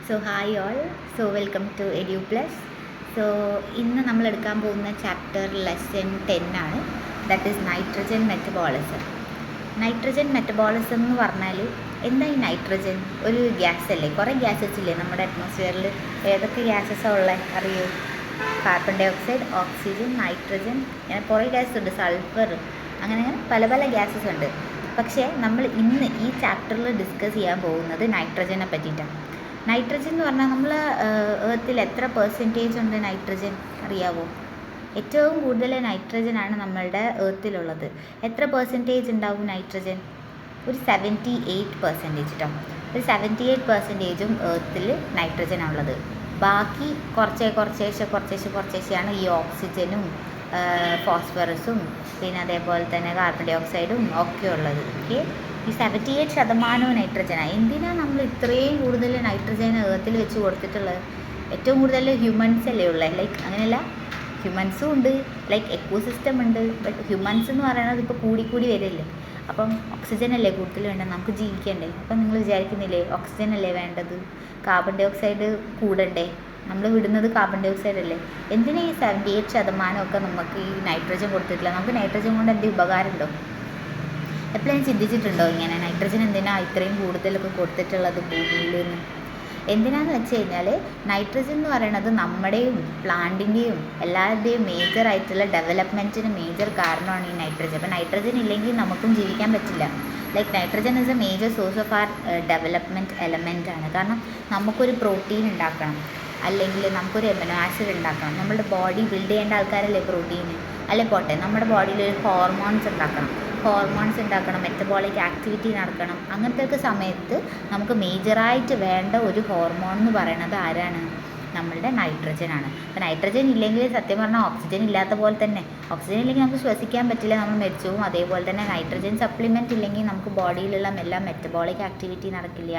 So hi all. So welcome to Edu Plus. So ഇന്ന് നമ്മൾ എടുക്കാൻ പോകുന്ന ചാപ്റ്റർ ലെസൺ 10 ആണ്. That is nitrogen metabolism. Nitrogen metabolism എന്ന് പറഞ്ഞാൽ എന്താ ഈ നൈട്രജൻ? ഒരു ഗ്യാസ് അല്ലേ? കുറേ ഗ്യാസസ് ഇല്ലേ നമ്മുടെ അറ്റ്മോസ്ഫിയറിൽ? ഏതൊക്കെ ഗ്യാസസാണ് ഉള്ളത് അറിയോ? Carbon dioxide, oxygen, nitrogen, അങ്ങനെ കുറേ ഗ്യാസ് ഉണ്ട്, സൾഫർ, അങ്ങനെ പല പല ഗ്യാസസ് ഉണ്ട്. പക്ഷേ നമ്മൾ ഇന്ന് ഈ ചാപ്റ്ററിൽ ഡിസ്കസ് ചെയ്യാൻ പോകുന്നത് നൈട്രജനെ പറ്റിയിട്ടാണ്. നൈട്രജൻ എന്ന് പറഞ്ഞാൽ നമ്മൾ എർത്തിൽ എത്ര പെർസെൻറ്റേജ് ഉണ്ട് നൈട്രജൻ അറിയാവോ? ഏറ്റവും കൂടുതൽ നൈട്രജനാണ് നമ്മളുടെ എർത്തിലുള്ളത്. എത്ര പെർസെൻറ്റേജ് ഉണ്ടാവും നൈട്രജൻ? ഒരു 78% കേട്ടോ. ഒരു 78%ഉം എർത്തിൽ നൈട്രജനാണുള്ളത്. ബാക്കി കുറച്ചേശെയാണ് ഈ ഓക്സിജനും ഫോസ്ഫറസും പിന്നെ അതേപോലെ തന്നെ കാർബൺ ഡൈ ഓക്സൈഡും ഒക്കെ ഉള്ളത്. ഓക്കെ, ഈ 78% നൈട്രജനാണ്. എന്തിനാണ് നമ്മൾ ഇത്രയും കൂടുതൽ നൈട്രജൻ എർത്തിൽ വെച്ച് കൊടുത്തിട്ടുള്ളത്? ഏറ്റവും കൂടുതൽ ഹ്യൂമൻസ് അല്ലേ ഉള്ളത്? ലൈക്ക് അങ്ങനെയല്ല, ഹ്യൂമൻസും ഉണ്ട്, ലൈക്ക് എക്കോസിസ്റ്റം ഉണ്ട്. ബട്ട് ഹ്യൂമൻസ് എന്ന് പറയുന്നത് ഇപ്പോൾ കൂടി വരില്ലേ. അപ്പം ഓക്സിജൻ അല്ലേ കൂടുതൽ വേണ്ടത്, നമുക്ക് ജീവിക്കണ്ടേ? അപ്പം നിങ്ങൾ വിചാരിക്കുന്നില്ലേ ഓക്സിജൻ അല്ലേ വേണ്ടത്? കാർബൺ ഡൈ ഓക്സൈഡ് കൂടണ്ടേ? നമ്മൾ വിടുന്നത് കാർബൺ ഡൈ ഓക്സൈഡ് അല്ലേ? എന്തിനാ ഈ 78% നമുക്ക് ഈ നൈട്രജൻ കൊടുത്തിട്ടില്ല? നമുക്ക് നൈട്രജൻ കൊണ്ട് എന്ത് ഉപകാരമുണ്ടോ? എപ്പോഴും ചിന്തിച്ചിട്ടുണ്ടോ ഇങ്ങനെ നൈട്രജൻ എന്തിനാ ഇത്രയും കൂടുതലൊക്കെ കൊടുത്തിട്ടുള്ളത് ഭൂമിയിൽ നിന്ന്? എന്തിനാന്ന് വെച്ച് കഴിഞ്ഞാൽ നൈട്രജൻ എന്ന് പറയുന്നത് നമ്മുടെയും പ്ലാന്റിൻ്റെയും എല്ലാവരുടെയും മേജറായിട്ടുള്ള ഡെവലപ്മെൻറ്റിന് മേജർ കാരണമാണ് ഈ നൈട്രജൻ. അപ്പോൾ നൈട്രജൻ ഇല്ലെങ്കിൽ നമുക്കും ജീവിക്കാൻ പറ്റില്ല. Like nitrogen is a major source of our development element ആണ്. കാരണം നമുക്കൊരു പ്രോട്ടീൻ ഉണ്ടാക്കണം, അല്ലെങ്കിൽ നമുക്കൊരു എമിനോ ആസിഡ് ഉണ്ടാക്കണം. നമ്മുടെ ബോഡി ബിൽഡ് ചെയ്യേണ്ട ആൾക്കാരല്ലേ പ്രോട്ടീൻ? അല്ലെ പോട്ടെ, നമ്മുടെ ബോഡിയിൽ ഒരു ഹോർമോൺസ് ഉണ്ടാക്കണം, മെറ്റബോളിക് ആക്ടിവിറ്റി നടക്കണം. അങ്ങനത്തെ ഒക്കെ സമയത്ത് നമുക്ക് മേജറായിട്ട് വേണ്ട ഒരു ഹോർമോൺ എന്ന് പറയുന്നത് ആരാണ്? നമ്മളുടെ നൈട്രജനാണ്. അപ്പോൾ നൈട്രജൻ ഇല്ലെങ്കിൽ സത്യം പറഞ്ഞാൽ ഓക്സിജൻ ഇല്ലാത്ത പോലെ തന്നെ. ഓക്സിജൻ ഇല്ലെങ്കിൽ നമുക്ക് ശ്വസിക്കാൻ പറ്റില്ല, നമ്മൾ മരിച്ചു പോകും. അതേപോലെ തന്നെ നൈട്രജൻ സപ്ലിമെൻറ്റ് ഇല്ലെങ്കിൽ നമുക്ക് ബോഡിയിലുള്ള എല്ലാം മെറ്റബോളിക് ആക്ടിവിറ്റി നടക്കില്ല,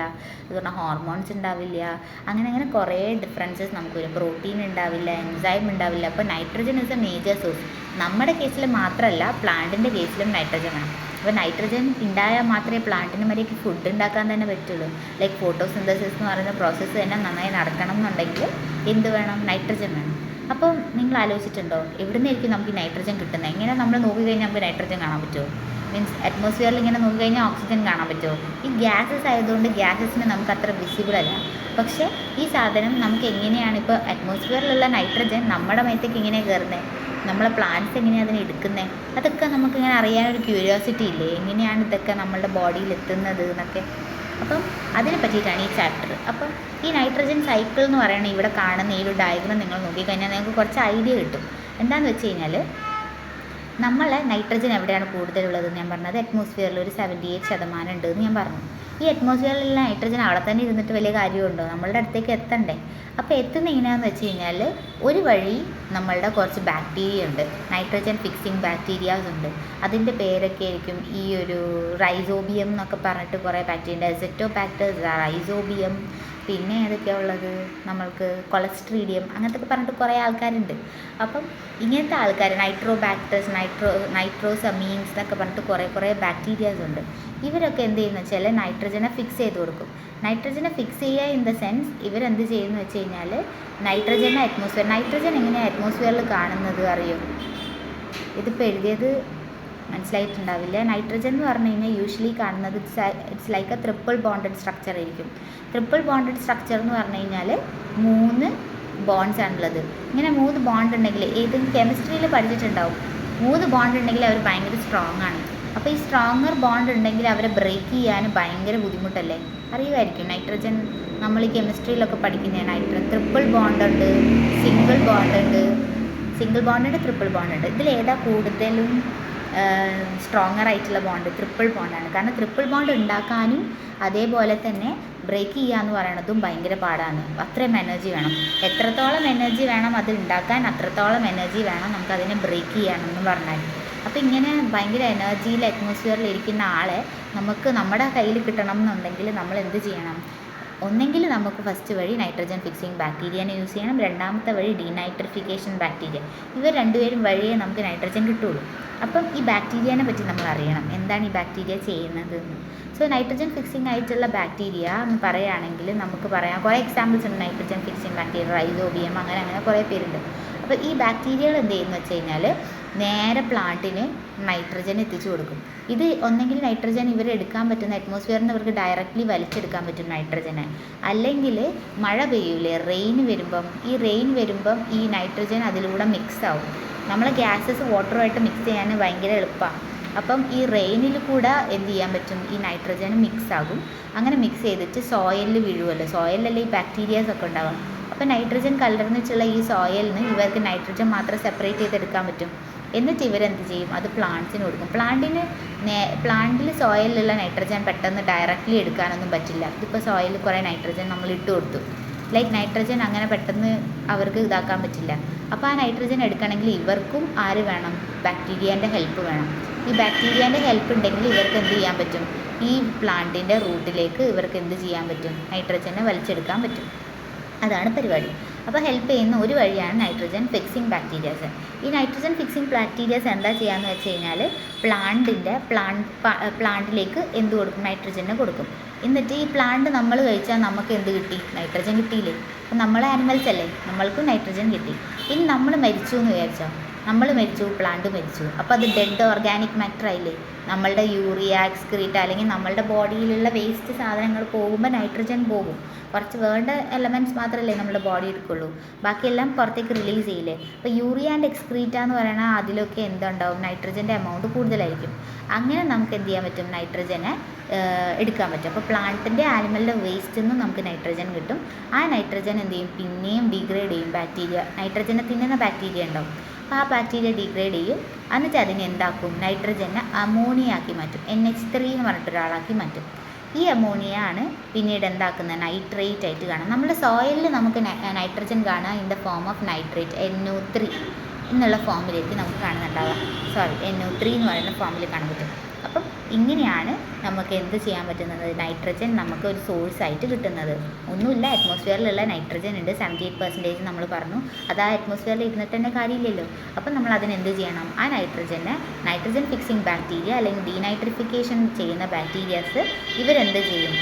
അതുകൊണ്ട് ഹോർമോൺസ് ഉണ്ടാവില്ല. അങ്ങനെ കുറേ ഡിഫറൻസസ് നമുക്ക് വരും. പ്രോട്ടീൻ ഉണ്ടാവില്ല, എൻസൈം ഉണ്ടാവില്ല. അപ്പോൾ nitrogen is A major source. നമ്മുടെ കേസിൽ മാത്രമല്ല, പ്ലാന്റിൻ്റെ കേസിലും നൈട്രജൻ വേണം. അപ്പോൾ നൈട്രജൻ ഉണ്ടായാൽ മാത്രമേ പ്ലാന്റിന് മര്യാദയ്ക്ക് ഫുഡ് ഉണ്ടാക്കാൻ തന്നെ പറ്റുള്ളൂ. ലൈക്ക് ഫോട്ടോസിന്തസിസ് എന്ന് പറയുന്ന പ്രോസസ്സ് തന്നെ നന്നായി നടക്കണം എന്നുണ്ടെങ്കിൽ എന്ത് വേണം? നൈട്രജൻ വേണം. അപ്പം നിങ്ങൾ ആലോചിച്ചിട്ടുണ്ടോ എവിടെ നിന്നായിരിക്കും നമുക്ക് ഈ നൈട്രജൻ കിട്ടുന്നത്? എങ്ങനെ നമ്മൾ നോക്കിക്കഴിഞ്ഞാൽ നമുക്ക് നൈട്രജൻ കാണാൻ പറ്റുമോ? മീൻസ് അറ്റ്മോസ്ഫിയറിൽ ഇങ്ങനെ നോക്കിക്കഴിഞ്ഞാൽ ഓക്സിജൻ കാണാൻ പറ്റുമോ? ഈ ഗ്യാസസ് ആയതുകൊണ്ട് ഗ്യാസസിന് നമുക്ക് അത്ര വിസിബിൾ അല്ല. പക്ഷേ ഈ സാധനം നമുക്ക് എങ്ങനെയാണ് ഇപ്പോൾ അറ്റ്മോസ്ഫിയറിലുള്ള നൈട്രജൻ നമ്മുടെ മേത്തേക്ക് എങ്ങനെയാണ് കയറുന്നത്? നമ്മളെ പ്ലാന്റ്സ് എങ്ങനെയാണ് അതിനെ എടുക്കുന്നത്? അതൊക്കെ നമുക്കിങ്ങനെ അറിയാനൊരു ക്യൂരിയോസിറ്റി ഇല്ലേ? എങ്ങനെയാണ് ഇതൊക്കെ നമ്മളുടെ ബോഡിയിൽ എത്തുന്നത് എന്നൊക്കെ. അപ്പം അതിനെ പറ്റിയിട്ടാണ് ഈ ചാപ്റ്റർ. അപ്പം ഈ നൈട്രജൻ സൈക്കിൾ എന്ന് പറയുന്നത് ഇവിടെ കാണുന്ന ഈ ഒരു ഡയഗ്രം നിങ്ങൾ നോക്കിക്കഴിഞ്ഞാൽ നിങ്ങൾക്ക് കുറച്ച് ഐഡിയ കിട്ടും. എന്താണെന്ന് വെച്ച് കഴിഞ്ഞാൽ നമ്മളെ നൈട്രജൻ എവിടെയാണ് കൂടുതലുള്ളതെന്ന് ഞാൻ പറഞ്ഞത് അറ്റ്മോസ്ഫിയറിൽ ഒരു 78% ഉണ്ട് എന്ന് ഞാൻ പറഞ്ഞു. ഈ അറ്റ്മോസ്ഫിയറിലുള്ള നൈട്രജൻ അവിടെ തന്നെ ഇരുന്നിട്ട് വലിയ കാര്യമുണ്ടോ? നമ്മളുടെ അടുത്തേക്ക് എത്തണ്ടേ? അപ്പോൾ എത്തുന്ന എങ്ങനെയാണെന്ന് വെച്ച് കഴിഞ്ഞാൽ ഒരു വഴി നമ്മളുടെ കുറച്ച് ബാക്ടീരിയ ഉണ്ട്, നൈട്രജൻ ഫിക്സിങ് ബാക്ടീരിയാസ് ഉണ്ട്. അതിൻ്റെ പേരൊക്കെ ആയിരിക്കും ഈ ഒരു റൈസോബിയം എന്നൊക്കെ പറഞ്ഞിട്ട് കുറേ ബാക്ടീരിയ ഉണ്ട്. എസെറ്റോബാക്ടർ, റൈസോബിയം, പിന്നെ ഏതൊക്കെയാണ് ഉള്ളത്? നമ്മൾക്ക് കൊളസ്ട്രീഡിയം, അങ്ങനത്തെ ഒക്കെ പറഞ്ഞിട്ട് കുറേ ആൾക്കാരുണ്ട്. അപ്പം ഇങ്ങനത്തെ ആൾക്കാർ നൈട്രോബാക്ടേഴ്സ്, നൈട്രോസമീൻസ് എന്നൊക്കെ പറഞ്ഞിട്ട് കുറേ ബാക്ടീരിയാസ് ഉണ്ട്. ഇവരൊക്കെ എന്ത് ചെയ്യുന്നു വെച്ചാൽ നൈട്രജനെ ഫിക്സ് ചെയ്ത് കൊടുക്കും. നൈട്രജനെ ഫിക്സ് ചെയ്യുക ഇൻ ദ സെൻസ് ഇവരെന്ത് ചെയ്യുന്നു വെച്ച് കഴിഞ്ഞാൽ നൈട്രജൻ എങ്ങനെയാണ് അറ്റ്മോസ്ഫിയറിൽ കാണുന്നത് അറിയോ? ഇതിപ്പോൾ എഴുതിയത് മനസ്സിലായിട്ടുണ്ടാവില്ല. നൈട്രജൻ എന്ന് പറഞ്ഞു കഴിഞ്ഞാൽ യൂഷ്വലി കാണുന്നത് it's like A triple bonded structure ആയിരിക്കും. ട്രിപ്പിൾ ബോണ്ടഡ് സ്ട്രക്ചർ എന്ന് പറഞ്ഞു കഴിഞ്ഞാൽ 3 ബോണ്ട്സ് ആണുള്ളത്. ഇങ്ങനെ 3 ബോണ്ട് ഉണ്ടെങ്കിൽ ഏതെങ്കിലും കെമിസ്ട്രിയിൽ പഠിച്ചിട്ടുണ്ടാവും. 3 ബോണ്ട് ഉണ്ടെങ്കിൽ അവർ ഭയങ്കര സ്ട്രോങ് ആണ്. അപ്പോൾ ഈ സ്ട്രോങ്ങർ ബോണ്ട് ഉണ്ടെങ്കിൽ അവരെ ബ്രേക്ക് ചെയ്യാൻ ഭയങ്കര ബുദ്ധിമുട്ടല്ലേ? അറിയുമായിരിക്കും. നൈട്രജൻ നമ്മൾ ഈ കെമിസ്ട്രിയിലൊക്കെ പഠിക്കുന്നതാണ്. ട്രിപ്പിൾ ബോണ്ട് ഉണ്ട്, സിംഗിൾ ബോണ്ട് ഉണ്ട്, ട്രിപ്പിൾ ബോണ്ട് ഉണ്ട്. ഇതിലേതാ കൂടുതലും സ്ട്രോങ്ങർ ആയിട്ടുള്ള ബോണ്ട്? ട്രിപ്പിൾ ബോണ്ടാണ്. കാരണം ട്രിപ്പിൾ ബോണ്ട് ഉണ്ടാക്കാനും അതേപോലെ തന്നെ ബ്രേക്ക് ചെയ്യുക എന്ന് പറയുന്നതും ഭയങ്കര പാടാണ്. അത്രയും എനർജി വേണം. എത്രത്തോളം എനർജി വേണം അത് ഉണ്ടാക്കാൻ, അത്രത്തോളം എനർജി വേണം നമുക്കതിനെ ബ്രേക്ക് ചെയ്യാനെന്ന് പറഞ്ഞാൽ. അപ്പോൾ ഇങ്ങനെ ഭയങ്കര എനർജിയിൽ അറ്റ്മോസ്ഫിയറിൽ ഇരിക്കുന്ന ആളെ നമുക്ക് നമ്മുടെ കയ്യിൽ കിട്ടണം എന്നുണ്ടെങ്കിൽ നമ്മൾ എന്ത് ചെയ്യണം? ഒന്നെങ്കിൽ നമുക്ക് ഫസ്റ്റ് വഴി നൈട്രജൻ ഫിക്സിങ് ബാക്ടീരിയനെ യൂസ് ചെയ്യണം, രണ്ടാമത്തെ വഴി ഡീനൈട്രിഫിക്കേഷൻ ബാക്ടീരിയ. ഇവർ രണ്ടുപേരും വഴിയേ നമുക്ക് നൈട്രജൻ കിട്ടുള്ളൂ. അപ്പം ഈ ബാക്ടീരിയനെ പറ്റി നമ്മൾ അറിയണം, എന്താണ് ഈ ബാക്ടീരിയ ചെയ്യുന്നത് എന്ന്. സോ നൈട്രജൻ ഫിക്സിങ് ആയിട്ടുള്ള ബാക്ടീരിയ എന്ന് പറയുകയാണെങ്കിൽ നമുക്ക് പറയാം കുറേ എക്സാമ്പിൾസ് ഉണ്ട്. നൈട്രജൻ ഫിക്സിങ് ബാക്ടീരിയ, റൈസോബിയം, അങ്ങനെ കുറേ പേരുണ്ട്. അപ്പോൾ ഈ ബാക്ടീരിയകൾ എന്ത് ചെയ്യുന്നു വെച്ച് കഴിഞ്ഞാൽ നേരെ പ്ലാന്റിന് നൈട്രജൻ എത്തിച്ചു കൊടുക്കും. ഇത് ഒന്നെങ്കിൽ നൈട്രജൻ ഇവർ എടുക്കാൻ പറ്റുന്ന അറ്റ്മോസ്ഫിയറിൽ നിന്ന് ഇവർക്ക് ഡയറക്റ്റ്ലി വലിച്ചെടുക്കാൻ പറ്റും നൈട്രജനെ, അല്ലെങ്കിൽ മഴ പെയ്യൂലേ, റെയിൻ വരുമ്പം ഈ നൈട്രജൻ അതിലൂടെ മിക്സ് ആവും. നമ്മൾ ഗ്യാസസ് വാട്ടറുമായിട്ട് മിക്സ് ചെയ്യാൻ ഭയങ്കര എളുപ്പമാണ്. അപ്പം ഈ റെയിനിൽ കൂടെ എന്ത് ചെയ്യാൻ പറ്റും, ഈ നൈട്രജൻ മിക്സ് ആകും. അങ്ങനെ മിക്സ് ചെയ്തിട്ട് സോയിലിൽ വീഴുമല്ലോ, സോയിലല്ലേ ഈ ബാക്ടീരിയാസ് ഒക്കെ ഉണ്ടാവും. അപ്പോൾ നൈട്രജൻ കലർന്നിട്ടുള്ള ഈ സോയിലിൽ നിന്ന് ഇവർക്ക് നൈട്രജൻ മാത്രം സെപ്പറേറ്റ് ചെയ്തെടുക്കാൻ പറ്റും. എന്നിട്ട് ഇവരെന്ത് ചെയ്യും, അത് പ്ലാന്റ്സിന് കൊടുക്കും. പ്ലാന്റിൽ സോയിലുള്ള നൈട്രജൻ പെട്ടെന്ന് ഡയറക്റ്റ്ലി എടുക്കാനൊന്നും പറ്റില്ല. ഇതിപ്പോൾ സോയിലിൽ കുറേ നൈട്രജൻ നമ്മൾ ഇട്ട് കൊടുത്തു, ലൈക്ക് നൈട്രജൻ അങ്ങനെ പെട്ടെന്ന് അവർക്ക് ഇതാക്കാൻ പറ്റില്ല. അപ്പോൾ ആ നൈട്രജൻ എടുക്കണമെങ്കിൽ ഇവർക്കും ആര് വേണം, ബാക്ടീരിയേൻ്റെ ഹെൽപ്പ് വേണം. ഈ ബാക്ടീരിയേൻ്റെ ഹെൽപ്പ് ഉണ്ടെങ്കിൽ ഇവർക്ക് എന്ത് ചെയ്യാൻ പറ്റും, ഈ പ്ലാന്റിൻ്റെ റൂട്ടിലേക്ക് ഇവർക്ക് എന്ത് ചെയ്യാൻ പറ്റും, നൈട്രജനെ വലിച്ചെടുക്കാൻ പറ്റും. അതാണ് പരിപാടി. അപ്പോൾ ഹെൽപ്പ് ചെയ്യുന്ന ഒരു വഴിയാണ് നൈട്രജൻ ഫിക്സിങ് ബാക്ടീരിയാസ്. ഈ നൈട്രജൻ ഫിക്സിങ് ബാക്ടീരിയാസ് എന്താ ചെയ്യാന്ന് വെച്ച് കഴിഞ്ഞാൽ പ്ലാന്റിലേക്ക് എന്ത് കൊടുക്കും, നൈട്രജനെ കൊടുക്കും. എന്നിട്ട് ഈ പ്ലാന്റ് നമ്മൾ കഴിച്ചാൽ നമുക്ക് എന്ത് കിട്ടി, നൈട്രജൻ കിട്ടിയില്ലേ. അപ്പം നമ്മളെ ആനിമൽസ് അല്ലേ, നമ്മൾക്കും നൈട്രജൻ കിട്ടി. ഇനി നമ്മൾ മരിച്ചു എന്ന് വിചാരിച്ചോ, നമ്മൾ മരിച്ചു, പ്ലാന്റ് മരിച്ചു, അപ്പോൾ അത് ഡെഡ് ഓർഗാനിക് മാറ്റർ ആയില്ലേ. നമ്മളുടെ യൂറിയ, എക്സ്ക്രീറ്റ അല്ലെങ്കിൽ നമ്മളുടെ ബോഡിയിലുള്ള വേസ്റ്റ് സാധനങ്ങൾ പോകുമ്പോൾ നൈട്രജൻ പോകും. കുറച്ച് വേണ്ട എലമെൻറ്റ്സ് മാത്രമല്ലേ നമ്മുടെ ബോഡി എടുക്കുള്ളൂ, ബാക്കിയെല്ലാം പുറത്തേക്ക് റിലീസ് ചെയ്യില്ലേ. അപ്പോൾ യൂറിയ ആൻഡ് എക്സ്ക്രീറ്റ എന്ന് പറയുന്നത് അതിലൊക്കെ എന്തുണ്ടാവും, നൈട്രജൻ്റെ എമൗണ്ട് കൂടുതലായിരിക്കും. അങ്ങനെ നമുക്ക് എന്ത് ചെയ്യാൻ പറ്റും, നൈട്രജനെ എടുക്കാൻ പറ്റും. അപ്പോൾ പ്ലാന്റിൻ്റെ ആനിമലിൻ്റെ വേസ്റ്റിൽ നിന്ന് നമുക്ക് നൈട്രജൻ കിട്ടും. ആ നൈട്രജൻ എന്ത് ചെയ്യും, പിന്നെയും ഡീഗ്രേഡ് ചെയ്യും. ബാക്ടീരിയ നൈട്രജനെ തിന്നുന്ന ബാക്ടീരിയ ഉണ്ടാവും. അപ്പോൾ ആ ബാക്ടീരിയ ഡീഗ്രേഡ് ചെയ്യും. എന്നിട്ട് അതിനെ എന്താക്കും, നൈട്രജനെ അമോണിയ ആക്കി മാറ്റും. NH3 എന്ന് പറഞ്ഞിട്ടൊരാളാക്കി മാറ്റും. ഈ അമോണിയ ആണ് പിന്നീട് എന്താക്കുന്നത്, നൈട്രേറ്റ് ആയിട്ട് കാണാം. നമ്മുടെ സോയിലിൽ നമുക്ക് നൈട്രജൻ കാണാം in the form of nitrate, NO3 എന്നുള്ള ഫോമിലേക്ക് നമുക്ക് കാണുന്നുണ്ടാവുക. NO3 എന്ന് പറയുന്ന ഫോമിൽ കാണാൻ പറ്റും. അപ്പം ഇങ്ങനെയാണ് നമുക്ക് എന്ത് ചെയ്യാൻ പറ്റുന്നത്, നൈട്രജൻ നമുക്ക് ഒരു സോഴ്സായിട്ട് കിട്ടുന്നത്. ഒന്നുമില്ല, അറ്റ്മോസ്ഫിയറിലുള്ള നൈട്രജൻ ഉണ്ട് 78% നമ്മൾ പറഞ്ഞു. അത് ആ അറ്റ്മോസ്ഫിയറിൽ ഇരുന്നിട്ട് തന്നെ കാര്യമില്ലല്ലോ. അപ്പം നമ്മൾ അതിനെന്ത് ചെയ്യണം, ആ നൈട്രജൻ ഫിക്സിങ് ബാക്ടീരിയ അല്ലെങ്കിൽ ഡീനൈട്രിഫിക്കേഷൻ ചെയ്യുന്ന ബാക്ടീരിയാസ് ഇവരെന്ത് ചെയ്യും,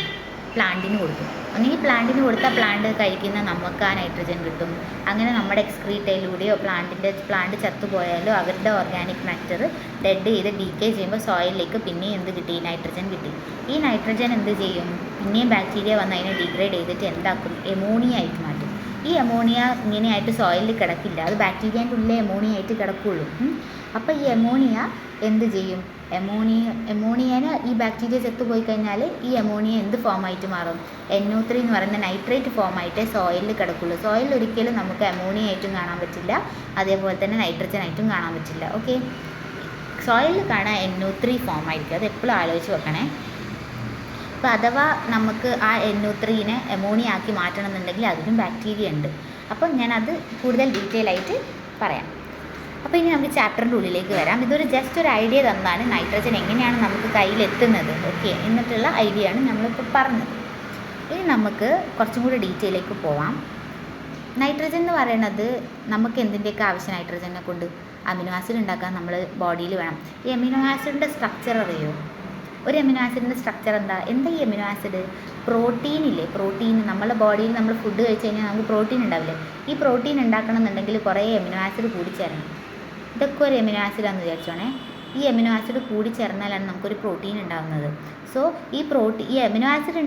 പ്ലാന്റിന് കൊടുക്കും. ഒന്നെങ്കിൽ പ്ലാന്റിന് കൊടുത്താൽ പ്ലാന്റ് കഴിക്കുന്ന നമുക്ക് ആ നൈട്രജൻ കിട്ടും. അങ്ങനെ നമ്മുടെ എക്സ്ക്രീറ്റയിലൂടെയോ പ്ലാന്റ് ചത്തുപോയാലോ അവരുടെ ഓർഗാനിക് മാറ്റർ ഡെഡ് ചെയ്ത് ഡീക്കേ ചെയ്യുമ്പോൾ സോയിലിലേക്ക് പിന്നെയും എന്ത് കിട്ടി, നൈട്രജൻ കിട്ടി. ഈ നൈട്രജൻ എന്ത് ചെയ്യും, പിന്നെയും ബാക്ടീരിയ വന്ന് അതിനെ ഡീഗ്രേഡ് ചെയ്തിട്ട് എന്താക്കും, എമോണിയ ആയിട്ട് മാറ്റും. ഈ അമോണിയ ഇങ്ങനെയായിട്ട് സോയിലിൽ കിടക്കില്ല, അത് ബാക്ടീരിയൻ്റെ ഉള്ളിലെ അമോണിയ ആയിട്ട് കിടക്കുകയുള്ളൂ. അപ്പോൾ ഈ അമോണിയ എന്ത് ചെയ്യും, അമോണിയന് ഈ ബാക്ടീരിയ ചത്തുപോയി കഴിഞ്ഞാൽ ഈ അമോണിയ എന്ത് ഫോമായിട്ട് മാറും, NO3 എന്ന് പറയുന്ന നൈട്രേറ്റ് ഫോമായിട്ടേ സോയിലിൽ കിടക്കുള്ളൂ. സോയിലിൽ ഒരിക്കലും നമുക്ക് അമോണിയ ആയിട്ടും കാണാൻ പറ്റില്ല, അതേപോലെ തന്നെ നൈട്രജൻ ആയിട്ടും കാണാൻ പറ്റില്ല. ഓക്കെ, സോയിലിൽ കാണാൻ NO3 ഫോമായിരിക്കും, അത് എപ്പോഴും ആലോചിച്ച് വെക്കണേ. അപ്പോൾ അഥവാ നമുക്ക് ആ NO3നെ അമോണിയ ആക്കി മാറ്റണം എന്നുണ്ടെങ്കിൽ അതിനും ബാക്ടീരിയ ഉണ്ട്. അപ്പം ഞാനത് കൂടുതൽ ഡീറ്റെയിൽ ആയിട്ട് പറയാം. അപ്പോൾ ഇനി നമുക്ക് ചാപ്റ്ററിൻ്റെ ഉള്ളിലേക്ക് വരാം. ഇതൊരു ജസ്റ്റ് ഒരു ഐഡിയ തന്നാണ് നൈട്രജൻ എങ്ങനെയാണ് നമുക്ക് കയ്യിലെത്തുന്നത്, ഓക്കെ, എന്നിട്ടുള്ള ഐഡിയ ആണ് നമ്മളിപ്പോൾ പറഞ്ഞത്. ഇനി നമുക്ക് കുറച്ചും കൂടി ഡീറ്റെയിലേക്ക് പോവാം. നൈട്രജൻ എന്ന് പറയുന്നത് നമുക്ക് എന്തിൻ്റെയൊക്കെ ആവശ്യം, നൈട്രജനെ കൊണ്ട് അമിനോ ആസിഡ് ഉണ്ടാക്കാൻ നമ്മൾ ബോഡിയിൽ വേണം. ഈ അമിനോ ആസിഡിൻ്റെ സ്ട്രക്ചർ അറിയോ, ഒരു അമിനോ ആസിഡിൻ്റെ സ്ട്രക്ചർ എന്താ ഈ അമിനോ ആസിഡ്, പ്രോട്ടീൻ ഇല്ലേ, പ്രോട്ടീൻ നമ്മുടെ ബോഡിയിൽ നമ്മൾ ഫുഡ് കഴിച്ച് കഴിഞ്ഞാൽ നമുക്ക് പ്രോട്ടീൻ ഉണ്ടാവില്ലേ. ഈ പ്രോട്ടീൻ ഉണ്ടാക്കണം എന്നുണ്ടെങ്കിൽ കുറേ അമിനോ ആസിഡ് കൂടിച്ചേരണം. ഇതൊക്കെ ഒരു അമിനോ ആസിഡാണെന്ന് വിചാരിച്ചോണേ. ഈ അമിനോ ആസിഡ് കൂടിച്ചേർന്നാലാണ് നമുക്കൊരു പ്രോട്ടീൻ ഉണ്ടാകുന്നത്. സോ ഈ അമിനോ ആസിഡ്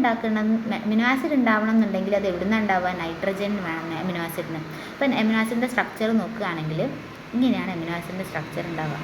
ഉണ്ടാവണം എന്നുണ്ടെങ്കിൽ അത് എവിടെ നിന്നാണ് ഉണ്ടാവുക, നൈട്രജൻ വേണം അമിനോ ആസിഡിന്. അപ്പം അമിനോ ആസിഡിൻ്റെ സ്ട്രക്ചർ നോക്കുകയാണെങ്കിൽ ഇങ്ങനെയാണ് അമിനോ ആസിഡിൻ്റെ സ്ട്രക്ചർ ഉണ്ടാവുക.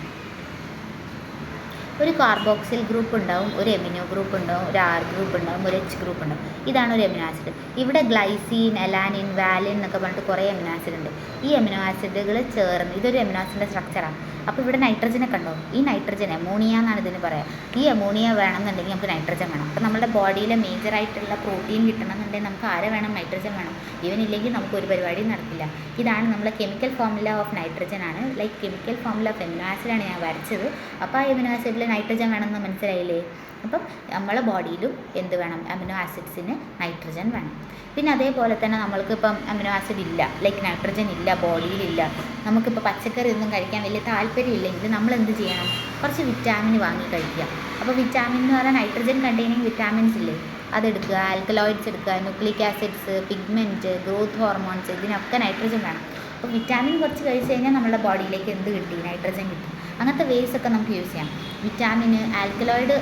ഒരു കാർബോക്സിൽ ഗ്രൂപ്പ് ഉണ്ടാവും, ഒരു എമിനോ ഗ്രൂപ്പ് ഉണ്ടാവും, ഒരു R ഗ്രൂപ്പ് ഉണ്ടാവും, ഒരു H ഗ്രൂപ്പ് ഉണ്ടാവും. ഇതാണ് ഒരു അമിനോ ആസിഡ്. ഇവിടെ ഗ്ലൈസിൻ, അലാനിൻ, വാലിൻ എന്നൊക്കെ പറഞ്ഞിട്ട് കുറേ അമിനോ ആസിഡ് ഉണ്ട്. ഈ അമിനോ ആസിഡുകൾ ചേർന്ന് ഇതൊരു അമിനോ ആസിഡിൻ്റെ സ്ട്രക്ചറാണ്. അപ്പോൾ ഇവിടെ നൈട്രജനൊക്കെ ഉണ്ടോ, ഈ നൈട്രജൻ അമോണിയ എന്നാണ് ഇതിന് പറയുക. ഈ അമോണിയ വേണമെന്നുണ്ടെങ്കിൽ നമുക്ക് നൈട്രജൻ വേണം. അപ്പോൾ നമ്മുടെ ബോഡിയിലെ മേജറായിട്ടുള്ള പ്രോട്ടീൻ കിട്ടണമെന്നുണ്ടെങ്കിൽ നമുക്ക് ആരെ വേണം, നൈട്രജൻ വേണം. ഇവനില്ലെങ്കിൽ നമുക്ക് ഒരു പരിപാടിയും നടക്കില്ല. ഇതാണ് നമ്മളെ കെമിക്കൽ ഫോർമുല ഓഫ് നൈട്രജൻ ആണ്, like chemical formula of amino ആസിഡാണ് ഞാൻ വരച്ചത്. അപ്പോൾ ആ എമിനോ ആസിഡിൽ നൈട്രജൻ വേണമെന്ന് മനസ്സിലായില്ലേ? അപ്പം നമ്മളെ ബോഡിയിലും എന്ത് വേണം? അമിനോ ആസിഡ്സിന് നൈട്രജൻ വേണം. പിന്നെ അതേപോലെ തന്നെ നമ്മൾക്കിപ്പം അമിനോ ആസിഡ് ഇല്ല, ലൈക്ക് നൈട്രജൻ ഇല്ല, ബോഡിയിലില്ല, നമുക്കിപ്പോൾ പച്ചക്കറി ഒന്നും കഴിക്കാൻ വലിയ താല്പര്യം ഇല്ലെങ്കിൽ നമ്മൾ എന്ത് ചെയ്യണം? കുറച്ച് വിറ്റാമിൻ വാങ്ങി കഴിക്കുക. അപ്പോൾ വിറ്റാമിൻ എന്ന് പറഞ്ഞാൽ നൈട്രജൻ കണ്ടെയ്നിങ് വിറ്റാമിൻസ് ഇല്ലേ, അതെടുക്കുക. ആൽക്കലോയിഡ്സ് എടുക്കുക, nucleic acids, pigment, growth hormones, ഇതിനൊക്കെ നൈട്രജൻ വേണം. അപ്പോൾ വിറ്റാമിൻ കുറച്ച് കഴിച്ച് കഴിഞ്ഞാൽ നമ്മുടെ ബോഡിയിലേക്ക് എന്ത് കിട്ടി? നൈട്രജൻ കിട്ടി. അങ്ങനത്തെ വേസ് ഒക്കെ നമുക്ക് യൂസ് ചെയ്യാം. വിറ്റാമിന്, ആൽക്കലോയിഡ്,